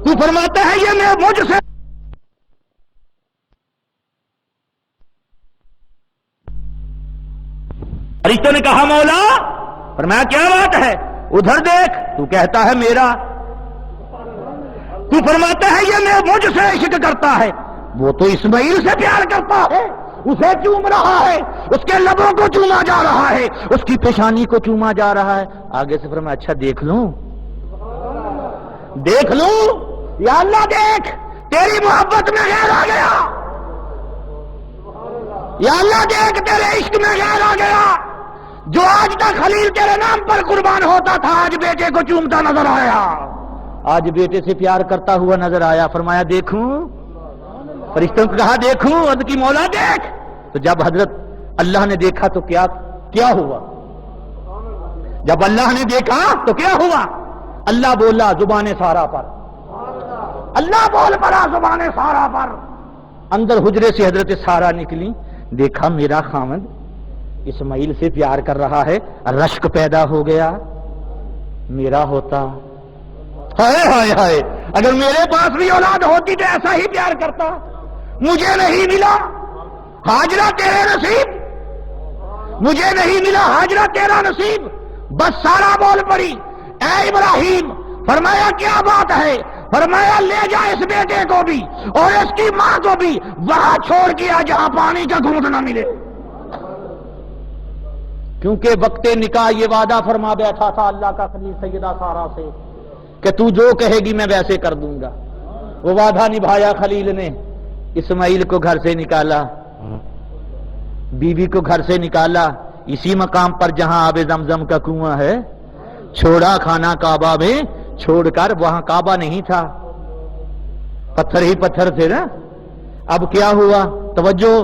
تو فرماتا ہے یہ میں مجھ سے۔ فرشتوں نے کہا مولا، فرمایا کیا بات ہے؟ ادھر دیکھ، تو کہتا ہے میرا، تو فرماتا ہے یہ میں مجھ سے عشق کرتا ہے۔ وہ تو اسماعیل سے پیار کرتا ہے، اسے چوم رہا ہے، اس کے لبوں کو چوما جا رہا ہے، اس کی پیشانی کو چوما جا رہا ہے۔ آگے سے فرمایا اچھا دیکھ لوں، دیکھ لوں، یا اللہ دیکھ، تیری محبت میں غیر آ گیا، یا اللہ دیکھ تیرے عشق میں غیر آ گیا۔ جو آج تک خلیل تیرے نام پر قربان ہوتا تھا، آج بیٹے کو چومتا نظر آیا، آج بیٹے سے پیار کرتا ہوا نظر آیا۔ فرمایا دیکھوں، فرشتوں کو کہا دیکھوں، عرض کی مولا دیکھ۔ تو جب حضرت اللہ نے دیکھا تو کیا ہوا؟ جب اللہ نے دیکھا تو کیا ہوا؟ اللہ بولا زبان سارا پر، اللہ بول پڑا زبان سارا پر۔ اندر حجرے سے حضرت سارا نکلی، دیکھا میرا خامد اسماعیل سے پیار کر رہا ہے، رشک پیدا ہو گیا، میرا ہوتا، ہائے ہائے ہائے، اگر میرے پاس بھی اولاد ہوتی تو ایسا ہی پیار کرتا، مجھے نہیں ملا، ہاجرہ تیرے نصیب، مجھے نہیں ملا، ہاجرہ تیرا نصیب۔ بس سارا بول پڑی، اے ابراہیم، فرمایا کیا بات ہے؟ فرمایا لے جا اس بیٹے کو بھی اور اس کی ماں کو بھی وہاں چھوڑ کیا جہاں پانی کا گھونٹ نہ ملے، کیونکہ وقت نکاح یہ وعدہ فرما بیٹھا تھا اللہ کا خلیل سیدہ سارا سے کہ تو جو کہے گی میں ویسے کر دوں گا۔ وہ وعدہ نبھایا خلیل نے، اسماعیل کو گھر سے نکالا، بیوی کو گھر سے نکالا، اسی مقام پر جہاں آب زمزم کا کنواں ہے، چھوڑا کھانا کعبہ میں، چھوڑ کر وہاں کعبہ نہیں تھا، پتھر ہی پتھر تھے نا۔ اب کیا ہوا؟ توجہ،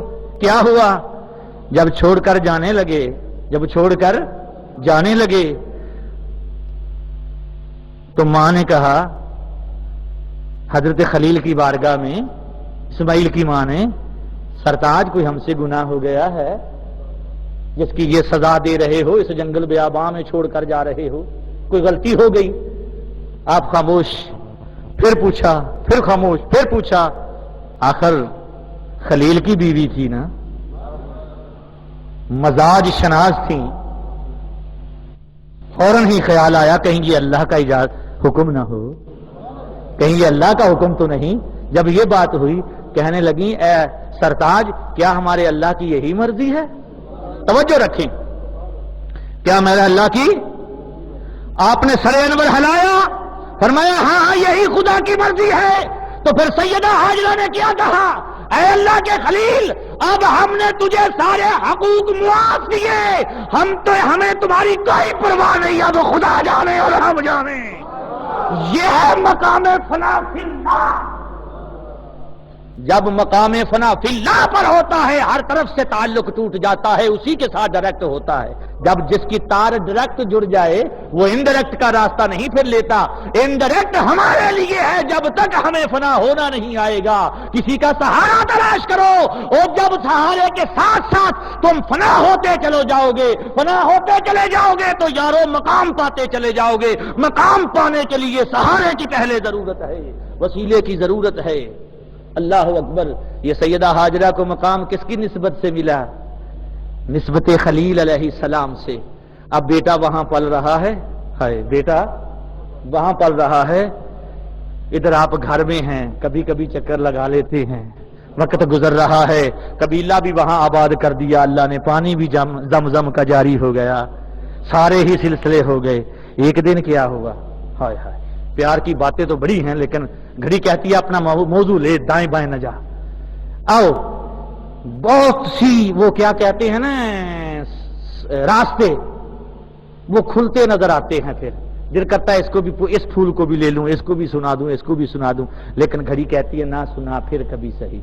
کیا ہوا؟ جب چھوڑ کر جانے لگے، جب چھوڑ کر جانے لگے تو ماں نے کہا حضرت خلیل کی بارگاہ میں، اسماعیل کی ماں نے، سرتاج کوئی ہم سے گناہ ہو گیا ہے جس کی یہ سزا دے رہے ہو، اس جنگل بیاباں میں چھوڑ کر جا رہے ہو، کوئی غلطی ہو گئی؟ آپ خاموش، پھر پوچھا، پھر خاموش، پھر پوچھا، آخر خلیل کی بیوی تھی نا، مزاج شناس تھی، فوراً ہی خیال آیا کہیں یہ اللہ کا حکم نہ ہو، کہیں یہ اللہ کا حکم تو نہیں۔ جب یہ بات ہوئی کہنے لگی اے سرتاج کیا ہمارے اللہ کی یہی مرضی ہے؟ توجہ رکھیں، کیا میرا اللہ کی؟ آپ نے سر انور ہلایا، فرمایا ہاں ہاں یہی خدا کی مرضی ہے۔ تو پھر سیدہ ہاجرہ نے کیا کہا؟ اے اللہ کے خلیل، اب ہم نے تجھے سارے حقوق معاف دیے، ہمیں تمہاری کوئی پرواہ نہیں، اب خدا جانے اور ہم جانے۔ یہ ہے مقام فنا فی اللہ۔ جب مقام فنا فی اللہ پر ہوتا ہے ہر طرف سے تعلق ٹوٹ جاتا ہے، اسی کے ساتھ ڈائریکٹ ہوتا ہے۔ جب جس کی تار ڈائریکٹ جڑ جائے وہ انڈائریکٹ کا راستہ نہیں پھر لیتا۔ انڈائریکٹ ہمارے لیے ہے جب تک ہمیں فنا ہونا نہیں آئے گا، کسی کا سہارا تلاش کرو، اور جب سہارے کے ساتھ ساتھ تم فنا ہوتے چلو جاؤ گے، فنا ہوتے چلے جاؤ گے تو یارو مقام پاتے چلے جاؤ گے۔ مقام پانے کے لیے سہارے کی پہلے ضرورت ہے، وسیلے کی ضرورت ہے۔ اللہ اکبر۔ یہ سیدہ ہاجرہ کو مقام کس کی نسبت سے ملا؟ نسبت خلیل علیہ السلام سے۔ اب بیٹا وہاں پل رہا ہے، بیٹا وہاں پل رہا ہے، ادھر آپ گھر میں ہیں، کبھی کبھی چکر لگا لیتے ہیں، وقت گزر رہا ہے، قبیلہ بھی وہاں آباد کر دیا اللہ نے، پانی بھی زمزم کا جاری ہو گیا، سارے ہی سلسلے ہو گئے۔ ایک دن کیا ہوا؟ ہائے ہائے، پیار کی باتیں تو بڑی ہیں لیکن گھڑی کہتی ہے اپنا موضوع لے، دائیں بائیں نہ جا۔ آؤ، بہت سی وہ کیا کہتے ہیں نا راستے وہ کھلتے نظر آتے ہیں، پھر دل کرتا ہے اس کو بھی، اس پھول کو بھی لے لوں، اس کو بھی سنا دوں، اس کو بھی سنا دوں، لیکن گھڑی کہتی ہے نہ سنا پھر کبھی صحیح۔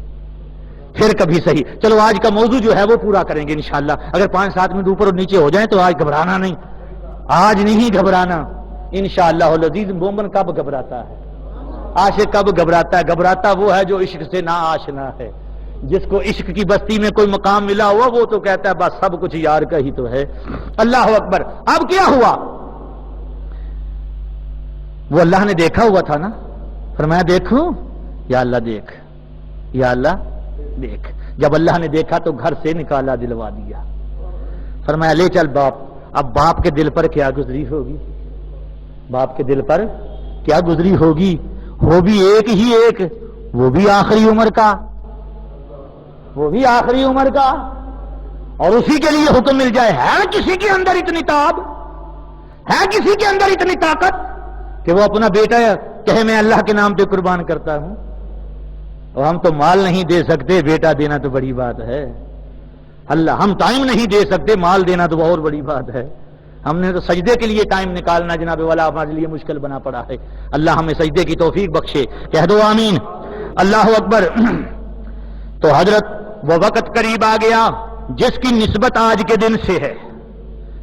پھر کبھی صحیح. چلو آج کا موضوع جو ہے وہ پورا کریں گے انشاءاللہ. اگر 5-7 منٹ اوپر اور نیچے ہو جائیں تو آج گھبرانا نہیں, آج نہیں گھبرانا انشاءاللہ العزیز. مومن کب گھبراتا ہے؟ عاشق کب گھبراتا ہے؟ گھبراتا وہ ہے جو عشق سے نا آشنا ہے. جس کو عشق کی بستی میں کوئی مقام ملا ہوا وہ تو کہتا ہے بس سب کچھ یار کا ہی تو ہے. اللہ اکبر. اب کیا ہوا؟ وہ اللہ نے دیکھا ہوا تھا نا, فرمایا دیکھوں یا اللہ دیکھ, یا اللہ دیکھ. جب اللہ نے دیکھا تو گھر سے نکالا, دلوا دیا. فرمایا لے چل باپ. اب باپ کے دل پر کیا گزری ہوگی, باپ کے دل پر کیا گزری ہوگی. وہ بھی ایک ہی ایک, وہ بھی آخری عمر کا, وہ بھی آخری عمر کا, اور اسی کے لیے حکم مل جائے. ہے کسی کے اندر اتنی تاب, ہے کسی کے اندر اتنی طاقت کہ وہ اپنا بیٹا کہے میں اللہ کے نام پہ قربان کرتا ہوں. اور ہم تو مال نہیں دے سکتے, بیٹا دینا تو بڑی بات ہے. اللہ, ہم ٹائم نہیں دے سکتے, مال دینا تو اور بڑی بات ہے. ہم نے تو سجدے کے لیے ٹائم نکالنا جناب والا ہمارے لیے مشکل بنا پڑا ہے. اللہ ہمیں سجدے کی توفیق بخشے, کہہ دو آمین. اللہ اکبر. تو حضرت وہ وقت قریب آ گیا جس کی نسبت آج کے دن سے ہے,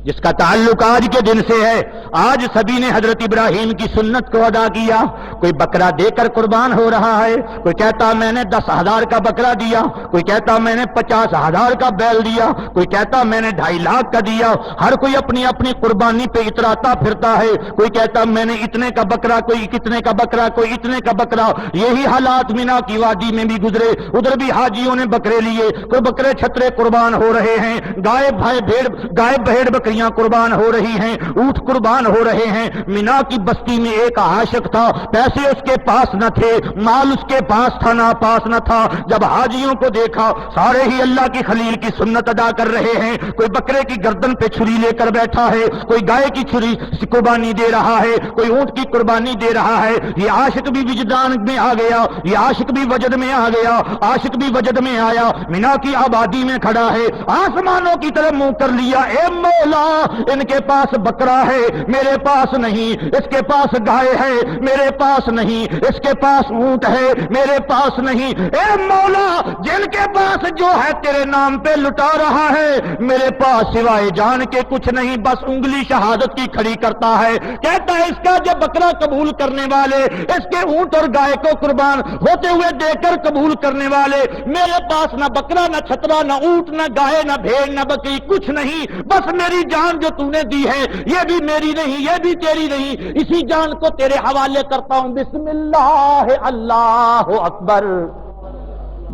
جس کا تعلق آج کے دن سے ہے. آج سبھی نے حضرت ابراہیم کی سنت کو ادا کیا. کوئی بکرا دے کر قربان ہو رہا ہے, کوئی کہتا میں نے 10,000 کا بکرا دیا, کوئی کہتا میں نے 50,000 کا بیل دیا, کوئی کہتا میں نے 2.5 لاکھ کا دیا. ہر کوئی اپنی اپنی قربانی پہ اتراتا پھرتا ہے. کوئی کہتا میں نے اتنے کا بکرا, کوئی کتنے کا بکرا, کوئی اتنے کا بکرا. یہی حالات مینا کی وادی میں بھی گزرے. ادھر بھی حاجیوں نے بکرے لیے, کوئی بکرے چھترے قربان ہو رہے ہیں, گائے بھیڑ بکریاں قربان ہو رہی ہیں, اونٹ قربان ہو رہے ہیں. مینا کی بستی میں ایک عاشق تھا, پیسے اس کے پاس نہ تھے, مال اس کے پاس تھا نہ پاس نہ تھا. جب حاجیوں کو دیکھا سارے ہی اللہ کی خلیل کی سنت ادا کر رہے ہیں. کوئی بکرے کی گردن پہ چھری لے کر بیٹھا ہے, کوئی گائے کی چھری قربانی دے رہا ہے, کوئی اونٹ کی قربانی دے رہا ہے. یہ عاشق بھی وجدان میں آ گیا, یہ عاشق بھی وجد میں آ گیا, عاشق بھی وجد میں آیا. مینا کی آبادی میں کھڑا ہے, آسمانوں کی طرف منہ کر لیا, اے مولا ان کے پاس بکرا ہے میرے پاس نہیں, اس کے پاس گائے ہے میرے پاس نہیں, اس کے پاس اونٹ ہے میرے پاس نہیں. اے مولا جن کے پاس جو ہے تیرے نام پہ لٹا رہا ہے, میرے پاس سوائے جان کے کچھ نہیں, بس انگلی شہادت کی کھڑی کرتا ہے. کہتا ہے اس کا جو بکرا قبول کرنے والے, اس کے اونٹ اور گائے کو قربان ہوتے ہوئے دے کر قبول کرنے والے, میرے پاس نہ بکرا نہ چھترا نہ اونٹ نہ گائے نہ بھیڑ نہ بکری کچھ نہیں, بس میری جان جو تو نے دی ہے یہ بھی میری نہیں, یہ بھی تیری نہیں, اسی جان کو تیرے حوالے کرتا ہوں. بسم اللہ اللہ اکبر.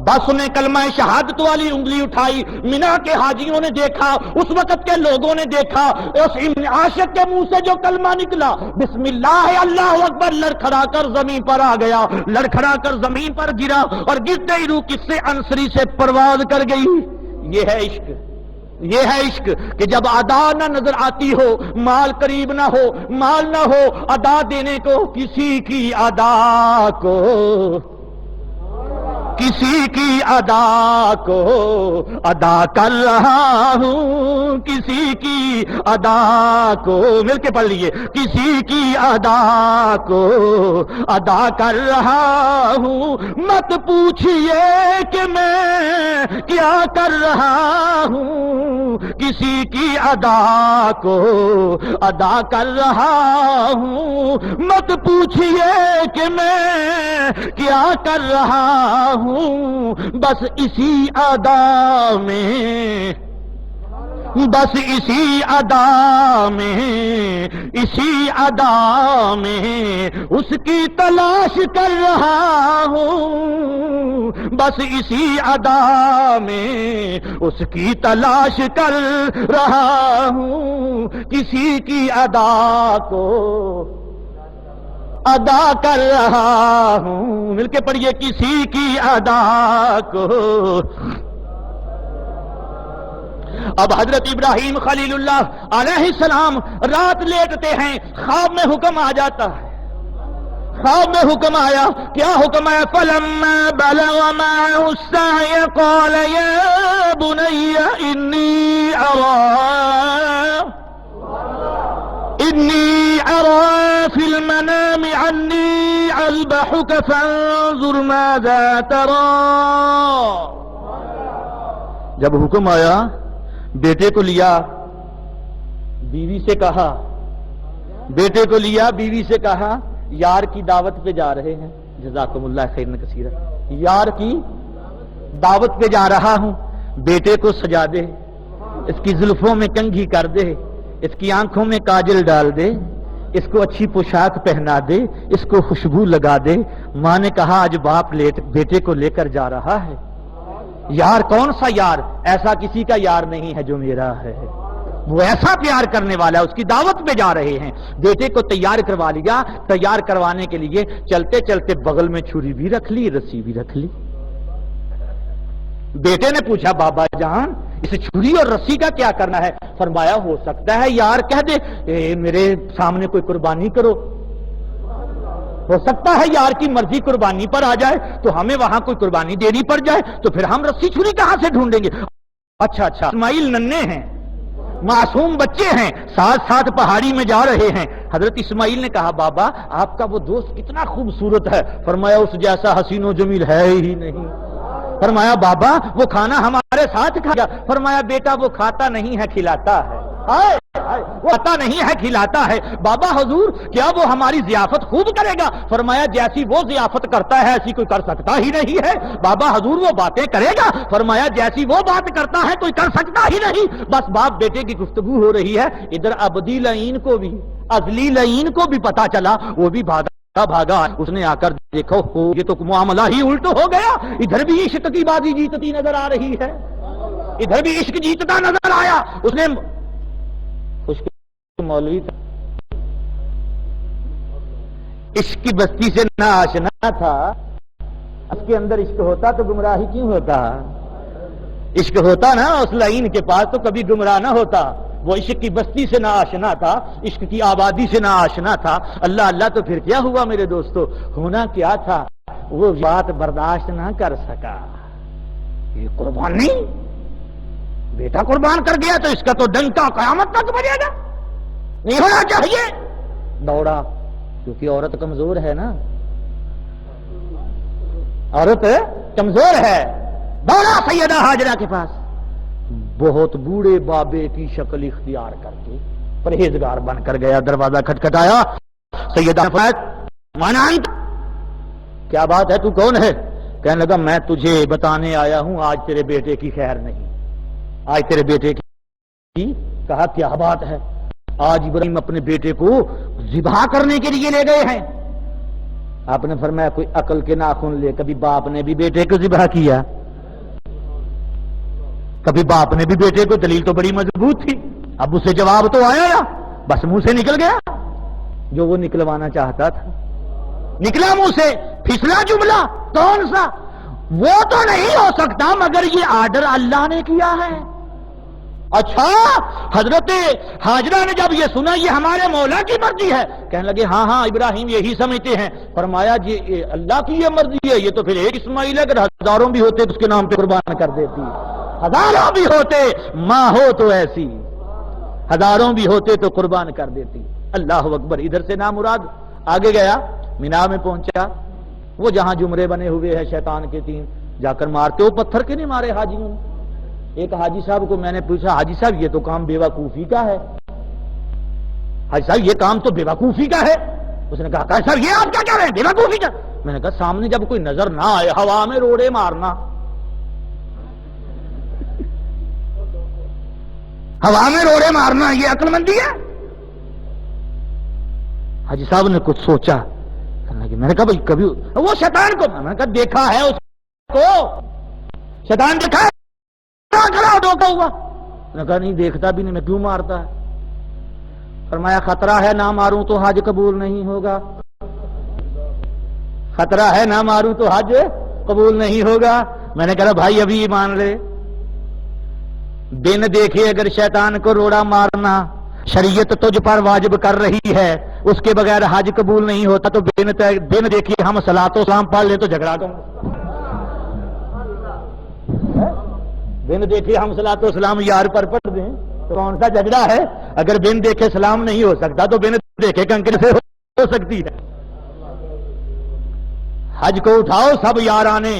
بس نے کلمہ شہادت والی انگلی اٹھائی. مینا کے حاجیوں نے دیکھا, اس وقت کے لوگوں نے دیکھا, اس عاشق کے منہ سے جو کلمہ نکلا بسم اللہ اللہ اکبر, لڑکھڑا کر زمین پر آ گیا, لڑکھڑا کر زمین پر گرا, اور گرتے ہی روح کس سے انصری سے پرواز کر گئی. یہ ہے عشق, یہ ہے عشق کہ جب ادا نہ نظر آتی ہو, مال قریب نہ ہو, مال نہ ہو, ادا دینے کو کسی کی ادا کو, کسی کی ادا کو ادا کر رہا ہوں, کسی کی ادا کو, مل کے پڑھ لیجیے, کسی کی ادا کو ادا کر رہا ہوں. مت پوچھئے کہ میں کیا کر رہا ہوں, کسی کی ادا کو ادا کر رہا ہوں. مت پوچھئے کہ میں کیا کر رہا ہوں, بس اسی ادا میں, بس اسی ادا میں, اسی ادا میں اس کی تلاش کر رہا ہوں, بس اسی ادا میں اس کی تلاش کر رہا ہوں. کسی کی ادا کو ادا کر رہا ہوں, مل کے پڑھیے, کسی کی ادا کو. اب حضرت ابراہیم خلیل اللہ علیہ السلام رات لیٹتے ہیں, خواب میں حکم آ جاتا ہے, خواب میں حکم آیا. کیا حکم آیا؟ فَلَمَّا بَلَغَ مَعَهُ السَّعْيَ قَالَ يَا بُنَيَّ إِنِّي أَرَى فِي الْمَنَامِ عَنِّي أَذْبَحُكَ فَانظُرْ مَاذَا تَرَى. جب حکم آیا بیٹے کو لیا، بیوی سے کہا، بیٹے کو لیا بیوی سے کہا یار کی دعوت پہ جا رہے ہیں، جزاکم اللہ خیرن کثیرا، یار کی دعوت پہ جا رہا ہوں، بیٹے کو سجا دے، اس کی زلفوں میں کنگھی کر دے، اس کی آنکھوں میں کاجل ڈال دے، اس کو اچھی پوشاک پہنا دے، اس کو خوشبو لگا دے۔ ماں نے کہا آج باپ بیٹے کو لے کر جا رہا ہے، یار کون سا یار؟ ایسا کسی کا یار نہیں ہے جو میرا ہے، وہ ایسا پیار کرنے والا ہے، اس کی دعوت پہ جا رہے ہیں۔ بیٹے کو تیار کروا لیا، تیار کروانے کے لیے چلتے چلتے بغل میں چھری بھی رکھ لی، رسی بھی رکھ لی۔ بیٹے نے پوچھا بابا جان اس چھری اور رسی کا کیا کرنا ہے؟ فرمایا ہو سکتا ہے یار کہہ دے میرے سامنے کوئی قربانی کرو، ہو سکتا ہے یار کی مرضی قربانی پر آ جائے تو ہمیں وہاں کوئی قربانی دینی پڑ جائے، تو پھر ہم رسی چھری کہاں سے ڈھونڈیں گے؟ اچھا اسماعیل ننھے ہیں، معصوم بچے ہیں، ساتھ ساتھ پہاڑی میں جا رہے ہیں۔ حضرت اسماعیل نے کہا بابا آپ کا وہ دوست کتنا خوبصورت ہے۔ فرمایا اس جیسا حسین و جمیل ہے ہی نہیں۔ فرمایا بابا وہ کھانا ہمارے ساتھ کھا گیا۔ فرمایا بیٹا وہ کھاتا نہیں ہے کھلاتا ہے، وہ کھاتا نہیں ہے کھلاتا ہے۔ بابا حضور کیا وہ ہماری ضیافت خوب کرے گا؟ فرمایا جیسی وہ ضیافت کرتا ہے ایسی کوئی کر سکتا ہی نہیں ہے۔ بابا حضور وہ باتیں کرے گا؟ فرمایا جیسی وہ بات کرتا ہے کوئی کر سکتا ہی نہیں۔ بس باپ بیٹے کی گفتگو ہو رہی ہے، ادھر ابدی لعین کو بھی ازلی لعین کو بھی پتا چلا، وہ بھی بھاگا۔ اس نے آ کر دیکھو یہ تو معاملہ ہی الٹ ہو گیا، ادھر بھی عشق کی بازی جیتتی نظر آ رہی ہے، ادھر بھی عشق جیتتا نظر آیا۔ اس نے مولوی عشق کی بستی سے نہ آشنا تھا، اس کے اندر عشق ہوتا تو گمراہی کیوں ہوتا؟ عشق ہوتا نا اس لعین کے پاس تو کبھی گمراہ نہ ہوتا۔ وہ عشق کی بستی سے نہ آشنا تھا، عشق کی آبادی سے نہ آشنا تھا۔ اللہ اللہ تو پھر کیا ہوا میرے دوستو؟ ہونا کیا تھا؟ وہ بات برداشت نہ کر سکا۔ یہ قربانی بیٹا قربان کر گیا تو اس کا تو ڈنکا قیامت تک بجے گا، نہیں ہونا چاہیے۔ دوڑا، کیونکہ عورت کمزور ہے نا، عورت کمزور ہے۔ دوڑا سیدہ ہاجرہ کے پاس، بہت بوڑھے بابے کی شکل اختیار کر کے پرہیزگار بن کر گیا۔ دروازہ کھٹکھٹایا، سیدہ مانا کیا بات ہے، تو کون ہے؟ کہنے لگا میں تجھے بتانے آیا ہوں آج تیرے بیٹے کی خیر نہیں، آج تیرے بیٹے کی۔ کہا کیا بات ہے؟ آج ابراہیم اپنے بیٹے کو ذبح کرنے کے لیے لے گئے ہیں۔ آپ نے فرمایا کوئی عقل کے ناخن لے، کبھی باپ نے بھی بیٹے کو ذبح کیا؟ کبھی باپ نے بھی بیٹے کو؟ دلیل تو بڑی مضبوط تھی، اب اسے جواب تو آیا یا بس منہ سے نکل گیا جو وہ نکلوانا چاہتا تھا؟ نکلا منہ سے، پھسلا جملہ کون سا؟ وہ تو نہیں ہو سکتا مگر یہ آرڈر اللہ نے کیا ہے۔ اچھا، حضرت ہاجرہ نے جب یہ سنا یہ ہمارے مولا کی مرضی ہے، کہنے لگے ہاں ہاں ابراہیم یہی سمجھتے ہیں۔ فرمایا جی اللہ کی یہ مرضی ہے، یہ تو پھر ایک اسماعیل اگر ہزاروں بھی ہوتے تو اس کے نام پہ قربان کر دیتی، ہزاروں بھی ہوتے، ماں ہو تو ایسی، ہزاروں بھی ہوتے تو قربان کر دیتی۔ اللہ اکبر۔ ادھر سے نامراد آگے گیا، مینا میں پہنچا، وہ جہاں جمرے بنے ہوئے ہیں شیطان کے 3، جا کر مارتے ہو پتھر کے نہیں مارے حاجیوں نے۔ ایک حاجی صاحب کو میں نے پوچھا حاجی صاحب یہ تو کام بیوقوفی کا ہے، حاجی صاحب یہ کام تو بیوقوفی کا ہے۔ اس نے کہا صاحب یہ آپ کیا کہہ رہے ہیں بیوقوفی کا؟ میں نے کہا سامنے جب کوئی نظر نہ آئے ہوا میں روڑے مارنا، ہوا میں روڑے مارنا یہ عقل مندی ہے؟ حاجی صاحب نے کچھ سوچا، میں نے کہا بھائی کبھی وہ شیطان کو، میں نے کہا دیکھا ہے اس کو، شیطان دیکھا ہے کھڑا دھوکا ہوا؟ میں نے کہا نہیں دیکھتا بھی نہیں، میں کیوں مارتا ہے؟ فرمایا خطرہ ہے نہ ماروں تو حج قبول نہیں ہوگا، خطرہ ہے نہ ماروں تو حج قبول نہیں ہوگا۔ میں نے کہا بھائی ابھی مان لے، دن دیکھے اگر شیطان کو روڑا مارنا شریعت تجھ پر واجب کر رہی ہے، اس کے بغیر حج قبول نہیں ہوتا، تو دن دیکھیے ہم صلاۃ و سلام پڑھ لیں تو جھگڑا کریں، دن دیکھے ہم صلاۃ و سلام یار پر پڑھ دیں تو کون سا جھگڑا ہے؟ اگر بن دیکھے سلام نہیں ہو سکتا تو بن دیکھے کنکر سے ہو سکتی ہے۔ حج کو اٹھاؤ سب یارانے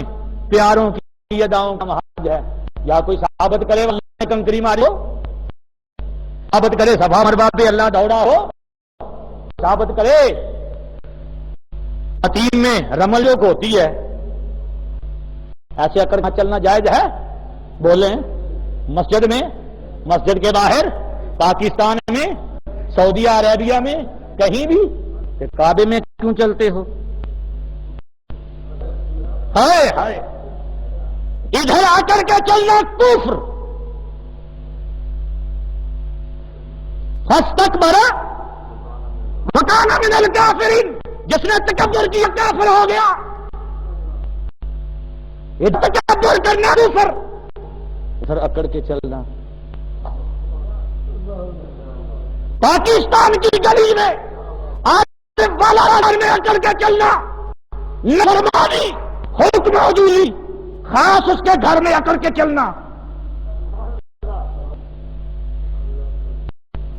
پیاروں کی اداؤں کا حج ہے، یا کوئی ثابت کرے اللہ نے کنکری ماری ہو، ثابت کرے صفا مروا پہ اللہ دوڑا ہو، ثابت کرے حتیم میں رمل جو ہوتی ہے ایسے اکڑ چلنا جائز ہے؟ بولیں، مسجد میں، مسجد کے باہر، پاکستان میں، سعودی عربیہ میں، کہیں بھی، کہ کعبے میں کیوں چلتے ہو؟ ہائے ہائے، ادھر آ کر کے چلنا کفر، فاستکبر وکان من الکافرین، جس نے تکبر کیا کافر ہو گیا۔ یہ تکبر کرنا کفر، ادھر اکڑ کے چلنا۔ پاکستان کی گلی میں آج والا میں اکڑ کے چلنا نافرمانی، حکم عدولی، خاص اس کے گھر میں اکڑ کے چلنا۔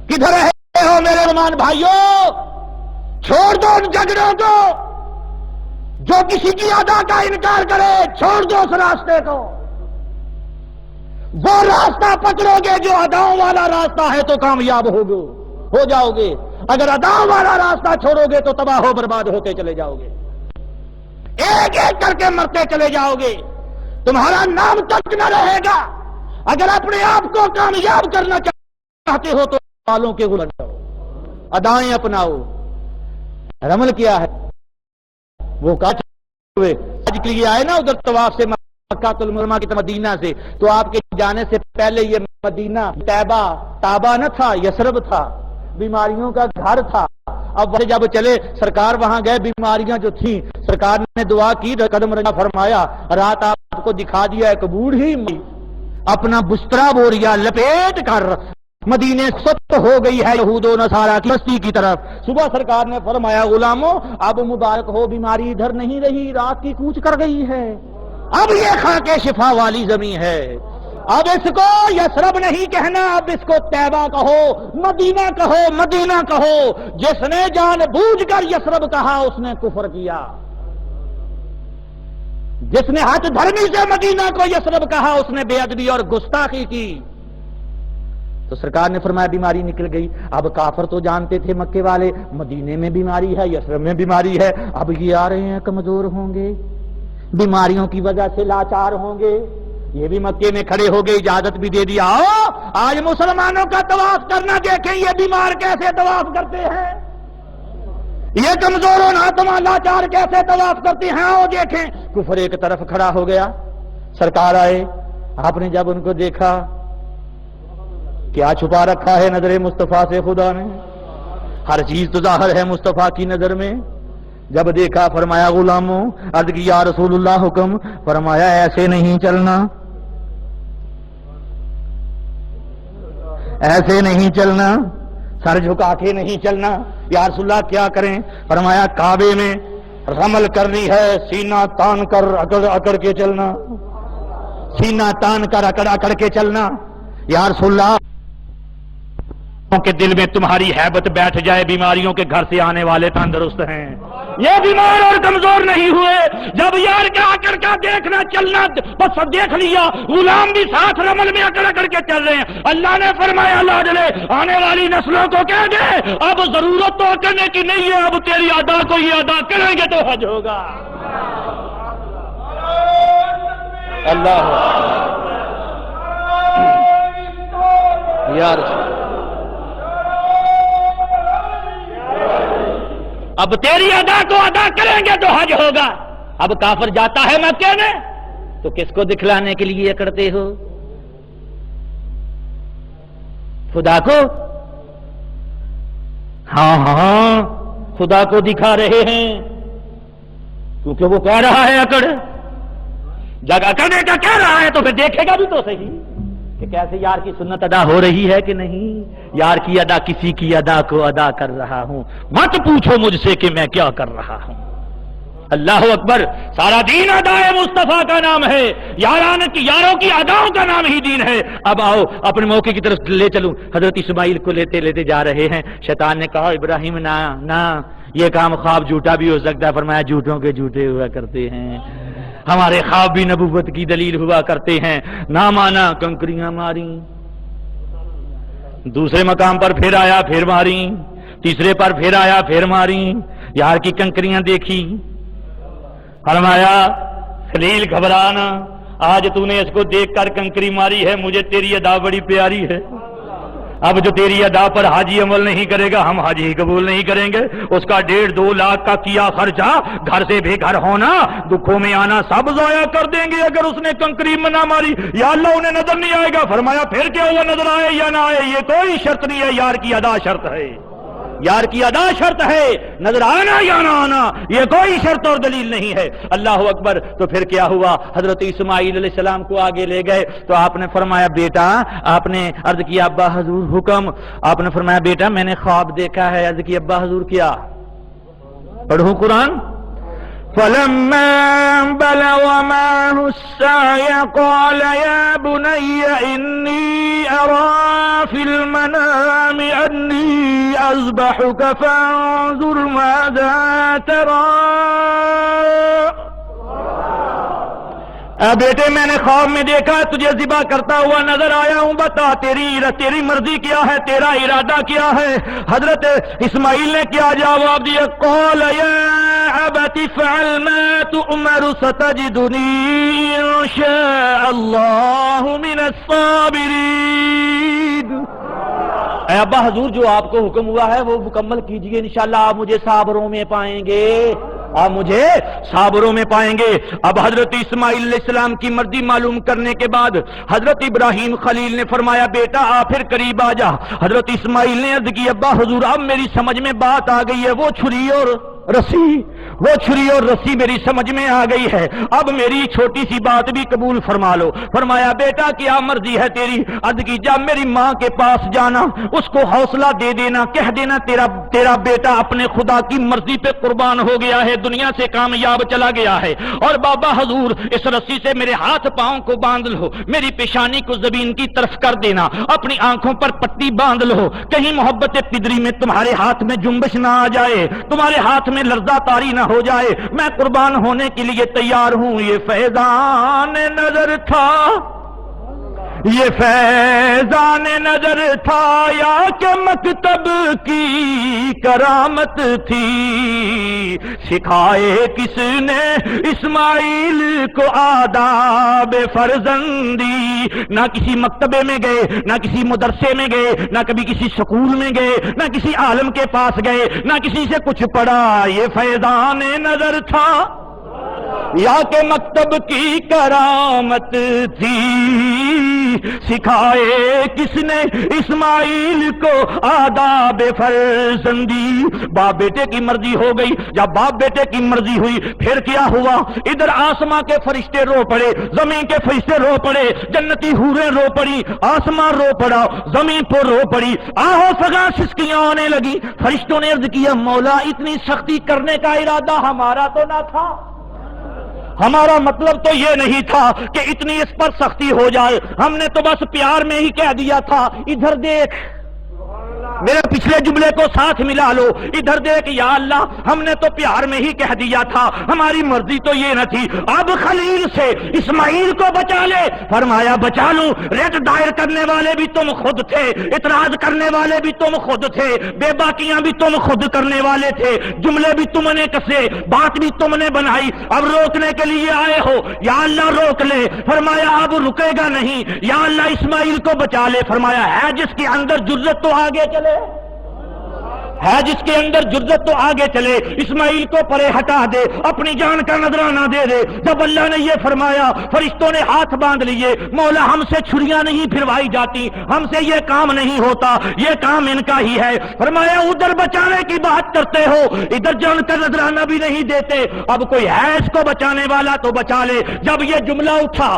کدھر رہے ہو میرے مسلمان بھائیوں؟ چھوڑ دو ان جھگڑوں کو، جو کسی کی ادا کا انکار کرے چھوڑ دو اس راستے کو۔ وہ راستہ پکڑو گے جو اداؤں والا راستہ ہے تو کامیاب ہو جاؤ گے، اگر اداؤں والا راستہ چھوڑو گے تو تباہ و برباد ہوتے چلے جاؤ گے، ایک ایک کر کے مرتے چلے جاؤ گے، تمہارا نام تک نہ رہے گا۔ اگر اپنے آپ کو کامیاب کرنا چاہتے ہو تو والوں کے غلام جاؤ، ادائیں اپناؤ۔ رمل کیا ہے؟ وہ کاٹ ہوئے آج کے لیے آئے نا ادھر طواف سے مکہ المکرمہ کی مدینہ سے، تو آپ کے جانے سے پہلے یہ مدینہ تابہ نہ تھا، یثرب تھا، بیماریوں کا گھر تھا۔ اب وہ جب چلے سرکار وہاں گئے، بیماریاں جو تھیں سرکار نے دعا کی، قدم رجا فرمایا، رات آپ کو دکھا دیا ایک بوڑھی اپنا بسترا بوریا لپیٹ کر مدینے ست ہو گئی ہے یہود و نصارا کی بستی کی طرف۔ صبح سرکار نے فرمایا، غلاموں اب مبارک ہو، بیماری ادھر نہیں رہی، رات کی کوچ کر گئی ہے، اب یہ خاک شفا والی زمین ہے۔ اب اس کو یثرب نہیں کہنا، اب اس کو طیبہ کہو، مدینہ کہو، مدینہ کہو۔ جس نے جان بوجھ کر یثرب کہا اس نے کفر کیا، جس نے ہاتھ دھرمی سے مدینہ کو یثرب کہا اس نے بے ادبی اور گستاخی کی۔ تو سرکار نے فرمایا بیماری نکل گئی۔ اب کافر تو جانتے تھے مکے والے مدینے میں بیماری ہے، یثرب میں بیماری ہے، اب یہ آ رہے ہیں کمزور ہوں گے، بیماریوں کی وجہ سے لاچار ہوں گے، یہ بھی مکے میں کھڑے ہو گئے، اجازت بھی دے دیا، آؤ آج مسلمانوں کا طواف کرنا دیکھیں یہ بیمار کیسے طواف کرتے ہیں، یہ کمزور و ناتواں لاچار کیسے طواف کرتے ہیں، آؤ دیکھیں۔ کفر ایک طرف کھڑا ہو گیا۔ سرکار آئے، آپ نے جب ان کو دیکھا، کیا چھپا رکھا ہے نظر مصطفیٰ سے خدا نے؟ ہر چیز تو ظاہر ہے مصطفیٰ کی نظر میں۔ جب دیکھا فرمایا، غلاموں، عرض کی یا رسول اللہ حکم، فرمایا ایسے نہیں چلنا، ایسے نہیں چلنا، سر جھکا کے نہیں چلنا۔ یا رسول اللہ کیا کریں؟ فرمایا کعبے میں رمل کرنی ہے، سینہ تان کر اکڑ اکڑ کے چلنا، سینہ تان کر اکڑ اکڑ کے چلنا۔ یا رسول اللہ کے دل میں تمہاری ہیبت بیٹھ جائے، بیماریوں کے گھر سے آنے والے تندرست ہیں، یہ بیمار اور کمزور نہیں ہوئے۔ جب یار کا اکڑ کا دیکھنا چلنا بس دیکھ لیا، غلام بھی ساتھ رمل میں اکڑ اکڑ کے چل رہے ہیں۔ اللہ نے فرمایا لاڈلے آنے والی نسلوں کو کہہ دے اب ضرورت تو کرنے کی نہیں ہے، اب تیری ادا کو یہ ادا کریں گے تو حج ہوگا۔ اللہ یا رسول، اب تیری ادا کو ادا کریں گے تو حج ہوگا۔ اب کافر جاتا ہے مکے میں تو کس کو دکھلانے کے لیے کرتے ہو؟ خدا کو؟ ہاں ہاں خدا کو دکھا رہے ہیں، کیونکہ وہ کہہ رہا ہے اکڑ، جگہ کرنے کا کہہ رہا ہے تو پھر دیکھے گا بھی تو صحیح کہ کیسے یار کی سنت ادا ہو رہی ہے کہ نہیں۔ یار کی ادا کسی کی ادا کو ادا کر رہا ہوں، مت پوچھو مجھ سے کہ میں کیا کر رہا ہوں۔ اللہ اکبر، سارا دین ادائے مصطفیٰ کا نام ہے، یاروں کی اداؤں کا نام ہی دین ہے۔ اب آؤ اپنے موقع کی طرف لے چلوں۔ حضرت اسماعیل کو لیتے لیتے جا رہے ہیں، شیطان نے کہا ابراہیم نہ یہ کام خواب جھوٹا بھی ہو سکتا ہے، فرمایا جھوٹوں کے جھوٹے ہوا کرتے ہیں۔ ہمارے خواب بھی نبوت کی دلیل ہوا کرتے ہیں. نہ مانا کنکریاں ماری، دوسرے مقام پر پھر آیا پھر ماری، تیسرے پر پھر آیا پھر ماری. یار کی کنکریاں دیکھی، فرمایا خلیل گھبرانا، آج تو نے اس کو دیکھ کر کنکری ماری ہے، مجھے تیری ادا بڑی پیاری ہے. اب جو تیری ادا پر حاجی عمل نہیں کرے گا ہم حاجی قبول نہیں کریں گے. اس کا 1.5-2 لاکھ کا کیا خرچہ، گھر سے بے گھر ہونا، دکھوں میں آنا، سب ضائع کر دیں گے اگر اس نے کنکری نہ ماری. یا اللہ انہیں نظر نہیں آئے گا. فرمایا پھر کیا ہوا، نظر آئے یا نہ آئے یہ کوئی شرط نہیں ہے، یار کی ادا شرط ہے. یار کی ادا شرط ہے، نظر آنا یا نہ آنا یہ کوئی شرط اور دلیل نہیں ہے. اللہ اکبر. تو پھر کیا ہوا، حضرت اسماعیل علیہ السلام کو آگے لے گئے تو آپ نے فرمایا بیٹا، آپ نے عرض کیا ابا حضور حکم. آپ نے فرمایا بیٹا میں نے خواب دیکھا ہے. عرض کی ابا حضور کیا؟ پڑھو قرآن. فَلَمَّا بَلَغَ مَعَهُ السَّعْيَ قَالَ يَا بُنَيَّ إِنِّي أَرَىٰ فِي الْمَنَامِ أَنِّي أَذْبَحُكَ فَانظُرْ مَاذَا تَرَىٰ. اے بیٹے میں نے خواب میں دیکھا تجھے ذبح کرتا ہوا نظر آیا ہوں، بتا تیری مرضی کیا ہے، تیرا ارادہ کیا ہے. حضرت اسماعیل نے کیا جواب دیا؟ قال یا ابت افعل ما تؤمر ستجدنی ان شاء اللہ من الصابرین. اے ابا حضور جو آپ کو حکم ہوا ہے وہ مکمل کیجئے، انشاءاللہ آپ مجھے صابروں میں پائیں گے، آپ مجھے صابروں میں پائیں گے. اب حضرت اسماعیل علیہ السلام کی مرضی معلوم کرنے کے بعد حضرت ابراہیم خلیل نے فرمایا بیٹا آ پھر قریب آ جا. حضرت اسماعیل نے عرض کی ابا حضور اب میری سمجھ میں بات آ گئی ہے، وہ چھری اور رسی میری سمجھ میں آ گئی ہے، اب میری چھوٹی سی بات بھی قبول فرما لو. فرمایا بیٹا کیا مرضی ہے تیری؟ عرض کی جب میری ماں کے پاس جانا، اس کو حوصلہ دے دینا، کہہ دینا تیرا بیٹا اپنے خدا کی مرضی پہ قربان ہو گیا ہے، دنیا سے کامیاب چلا گیا ہے. اور بابا حضور اس رسی سے میرے ہاتھ پاؤں کو باندھ لو، میری پیشانی کو زمین کی طرف کر دینا، اپنی آنکھوں پر پٹی باندھ لو، کہیں محبت پدری میں تمہارے ہاتھ میں جنبش نہ آ جائے، تمہارے ہاتھ میں لرزہ طاری نہ ہو جائے، میں قربان ہونے کے لیے تیار ہوں. یہ فیضان نظر تھا، یہ فیضان نظر تھا یا کہ مکتب کی کرامت تھی؟ سکھائے کس نے اسماعیل کو آداب فرزندی؟ نہ کسی مکتبے میں گئے، نہ کسی مدرسے میں گئے، نہ کبھی کسی سکول میں گئے، نہ کسی عالم کے پاس گئے، نہ کسی سے کچھ پڑھا. یہ فیضان نظر تھا یا کہ مکتب کی کرامت تھی؟ سکھائے کس نے اسماعیل کو آداب فرزندی؟ باپ بیٹے کی مرضی ہو گئی. جب باپ بیٹے کی مرضی ہوئی پھر کیا ہوا؟ ادھر آسمان کے فرشتے رو پڑے، زمین کے فرشتے رو پڑے، جنتی حوریں رو پڑی، آسمان رو پڑا، زمین پر رو پڑی، آہو فغاں سسکیاں آنے لگی. فرشتوں نے عرض کیا مولا اتنی سختی کرنے کا ارادہ ہمارا تو نہ تھا، ہمارا مطلب تو یہ نہیں تھا کہ اتنی اس پر سختی ہو جائے، ہم نے تو بس پیار میں ہی کہہ دیا تھا. ادھر دیکھ، میرے پچھلے جملے کو ساتھ ملا لو، ادھر دیکھ یا اللہ ہم نے تو پیار میں ہی کہہ دیا تھا، ہماری مرضی تو یہ نہ تھی. اب خلیل سے اسماعیل کو بچا لے. فرمایا بچا لوں، ریٹ دائر کرنے والے بھی تم خود تھے، اعتراض کرنے والے بھی تم خود تھے، بے باکیاں بھی تم خود کرنے والے تھے، جملے بھی تم نے کسے، بات بھی تم نے بنائی، اب روکنے کے لیے آئے ہو، یا اللہ روک لے. فرمایا اب رکے گا نہیں، یا اللہ اسماعیل کو بچا لے. فرمایا ہے جس کے اندر جرت تو آگے چلے، ہے جس کے اندر جرت تو آگے چلے. اسماعیل کو پرے ہٹا دے، اپنی جان کا نذرانہ دے دے. جب اللہ نے یہ فرمایا فرشتوں نے ہاتھ باندھ لیے. مولا ہم سے چھریاں نہیں پھروائی جاتی، ہم سے یہ کام نہیں ہوتا، یہ کام ان کا ہی ہے. فرمایا ادھر بچانے کی بات کرتے ہو، ادھر جان کا نذرانہ بھی نہیں دیتے، اب کوئی ہے اس کو بچانے والا تو بچا لے. جب یہ جملہ اٹھا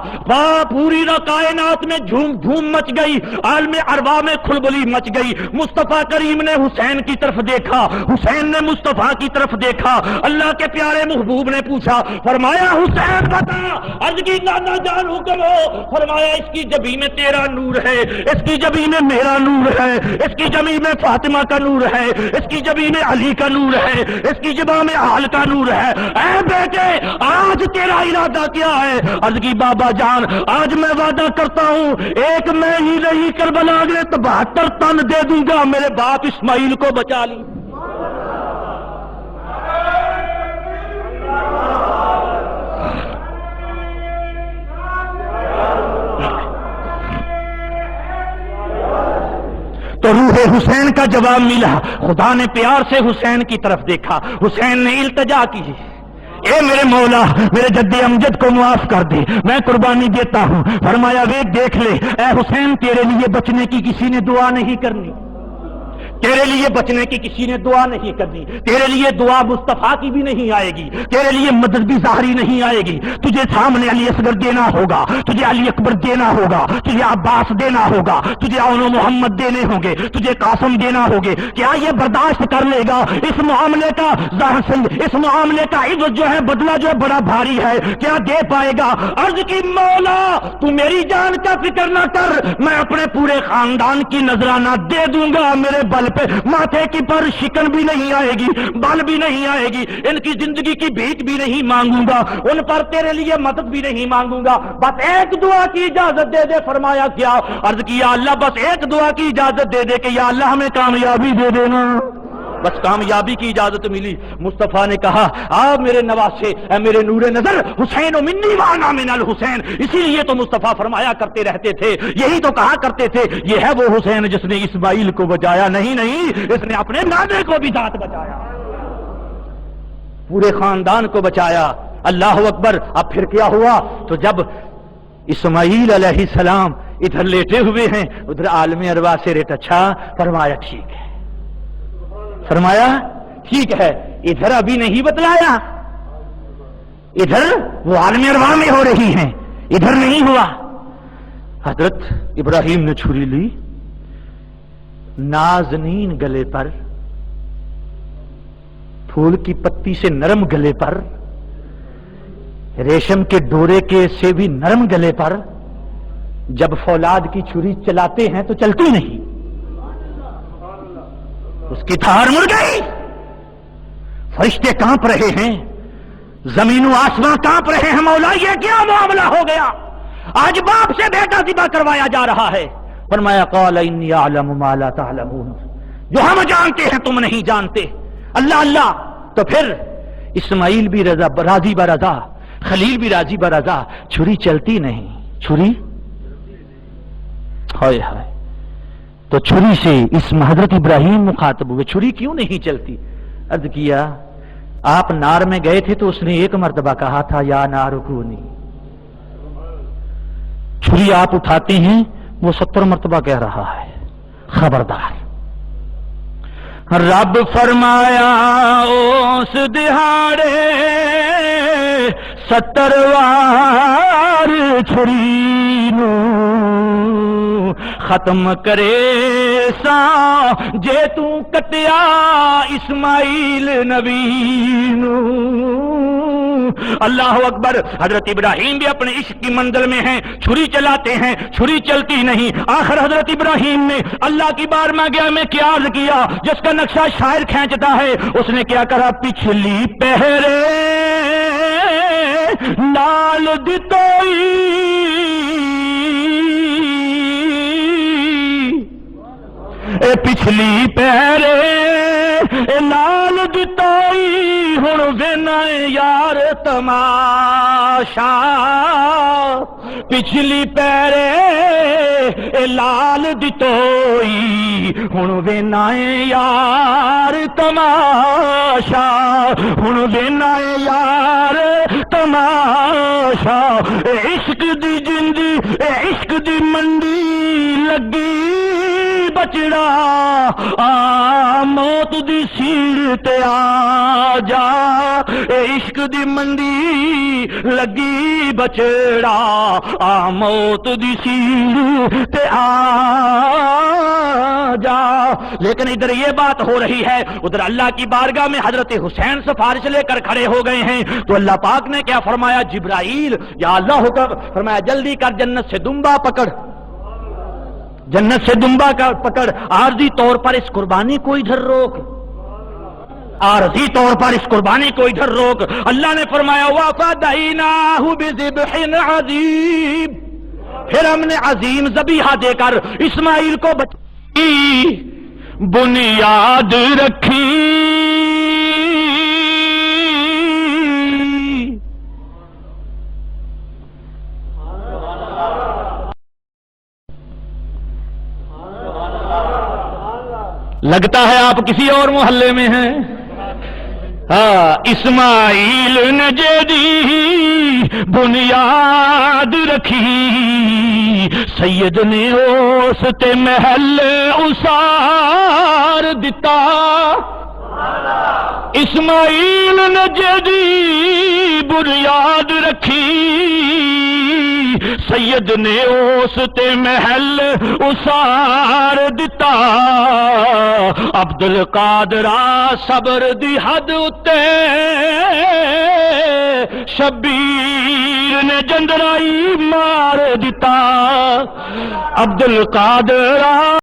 پوری کائنات میں جھوم مچ گئی، عالم ارواح میں کھلبلی مچ گئی. مصطفیٰ کریم نے حسین کی طرف دیکھا، حسین نے مصطفیٰ کی طرف دیکھا، اللہ کے پیارے محبوب نے پوچھا، فرمایا حسین بتا، عرض کی نانا جان حکم ہو، فرمایا اس کی جبی میں تیرا نور ہے، اس کی جبی میں میرا نور ہے، اس کی جبی میں فاطمہ کا نور ہے، اس کی جبی میں علی کا نور ہے، اس کی جبہ میں آل کا نور ہے، اے بیٹے آج تیرا ارادہ کیا ہے؟ عرض کی بابا جان آج میں وعدہ کرتا ہوں ایک میں ہی نہیں کربلا میں 72 تن دے دوں گا، میرے باپ اسماعیل کو بچا لی۔ تو روح حسین کا جواب ملا، خدا نے پیار سے حسین کی طرف دیکھا، حسین نے التجا کی، اے میرے مولا میرے جد امجد کو معاف کر دے، میں قربانی دیتا ہوں۔ فرمایا وے دیکھ لے اے حسین، تیرے لیے بچنے کی کسی نے دعا نہیں کرنی، تیرے لیے بچنے کی کسی نے دعا نہیں کرنی، تیرے لیے دعا مصطفیٰ کی بھی نہیں آئے گی، تیرے لیے مدد بھی ظاہری نہیں آئے گی، تجھے سامنے علی اصغر دینا ہوگا، تجھے علی اکبر دینا ہوگا، تجھے عباس دینا ہوگا، تجھے اون و محمد دینے ہوں گے، تجھے قاسم دینا ہوگے۔ کیا یہ برداشت کر لے گا؟ اس معاملے کا اس معاملے کا عوض جو ہے، بدلہ جو ہے بڑا بھاری ہے، کیا دے پائے گا؟ عرض کی مولا تو میری جان کا فکر نہ کر، میں اپنے پورے خاندان کی نذرانہ دے دوں گا، میرے بل پہ ماتھے کی پر شکن بھی نہیں آئے گی، بال بھی نہیں آئے گی، ان کی زندگی کی بھیک بھی نہیں مانگوں گا، ان پر تیرے لیے مدد بھی نہیں مانگوں گا، بس ایک دعا کی اجازت دے دے۔ فرمایا کیا؟ عرض کیا اللہ بس ایک دعا کی اجازت دے دے کہ یا اللہ ہمیں کامیابی دے دینا۔ بس کامیابی کی اجازت ملی۔ مصطفیٰ نے کہا آ میرے نواسے، اے میرے نور نظر، حسین و منی وانا من الحسین، اسی لیے تو مصطفیٰ فرمایا کرتے رہتے تھے، یہی تو کہا کرتے تھے یہ ہے وہ حسین جس نے اسماعیل کو بچایا، نہیں اس نے اپنے نانے کو بھی ذات بچایا، پورے خاندان کو بچایا۔ اللہ اکبر۔ اب پھر کیا ہوا؟ تو جب اسماعیل علیہ السلام ادھر لیٹے ہوئے ہیں، ادھر عالم ارواح سے ریٹ اچھا، فرمایا ٹھیک ہے، فرمایا ٹھیک ہے، ادھر ابھی نہیں بتلایا، ادھر وہ عالم ارواح میں ہو رہی ہیں، ادھر نہیں ہوا۔ حضرت ابراہیم نے چھری لی، نازنین گلے پر، پھول کی پتی سے نرم گلے پر، ریشم کے ڈورے کے سے بھی نرم گلے پر، جب فولاد کی چھری چلاتے ہیں تو چلتی نہیں، اس کی دھار مڑ گئی، فرشتے کانپ رہے ہیں، زمین و آسمان کانپ رہے ہیں، مولا یہ کیا معاملہ ہو گیا؟ آج باپ سے بیٹا ذبح کروایا جا رہا ہے۔ فرمایا قال انی اعلم ما لا تعلمون، جو ہم جانتے ہیں تم نہیں جانتے۔ اللہ اللہ۔ تو پھر اسماعیل بھی راضی برضا، خلیل بھی راضی برضا، چھری چلتی نہیں، چھری ہائے ہائے۔ تو چھری سے اس حضرت ابراہیم مخاطب ہوئے، چھری کیوں نہیں چلتی؟ عرض کیا آپ نار میں گئے تھے تو اس نے ایک مرتبہ کہا تھا یا نار کونی، چھری آپ اٹھاتے ہیں وہ 70 مرتبہ کہہ رہا ہے، خبردار۔ رب فرمایا اس دہاڑے 70 وار چھری نو ختم کرے سا جے تو کٹیا اسماعیل نبی نو۔ اللہ اکبر۔ حضرت ابراہیم بھی اپنے عشق کی منزل میں ہیں، چھری چلاتے ہیں، چھری چلتی نہیں۔ آخر حضرت ابراہیم نے اللہ کی بارگاہ میں کیا عرض کیا جس کا نقشہ شاعر کھینچتا ہے؟ اس نے کیا کرا؟ پچھلی پہرے نال دتوئی، اے پچھلی پہرے لال دتوئی، ہن وینا یار تماشا، پچھلی پہرے لال دتوئی، ہن وینا یار تماشا، ہن وینا یار تماشا، عشق دی جندی عشق دی منڈی لگی بچڑا، موت دی سیڑھ تے آ جا، اے عشق دی منڈی لگی بچڑا آ موت دی سیر تے آ جا. لیکن ادھر یہ بات ہو رہی ہے، ادھر اللہ کی بارگاہ میں حضرت حسین سفارش لے کر کھڑے ہو گئے ہیں. تو اللہ پاک نے کیا فرمایا؟ جبرائیل یا اللہ حکم فرمایا جلدی کر جنت سے دمبا پکڑ، جنت سے دمبا کا پکڑ، عارضی طور پر اس قربانی کو ادھر روک، عارضی طور پر اس قربانی کو ادھر روک. اللہ نے فرمایا وَفَدَيْنَاهُ بِذِبْحٍ عَظِيمٍ، پھر ہم نے عظیم ذبیحہ دے کر اسماعیل کو بچائی، بنیاد رکھی. لگتا ہے آپ کسی اور محلے میں ہیں. ہاں، اسماعیل نے جیدی بنیاد رکھی، سید نے اس تے محل اسار دتا. اسماعیل نے جیدی بنیاد رکھی، سید نے اس تے محل اسار دتا. عبد القادر صبر دی حد اتے شبیر نے جندرائی مار دتا. عبد القادر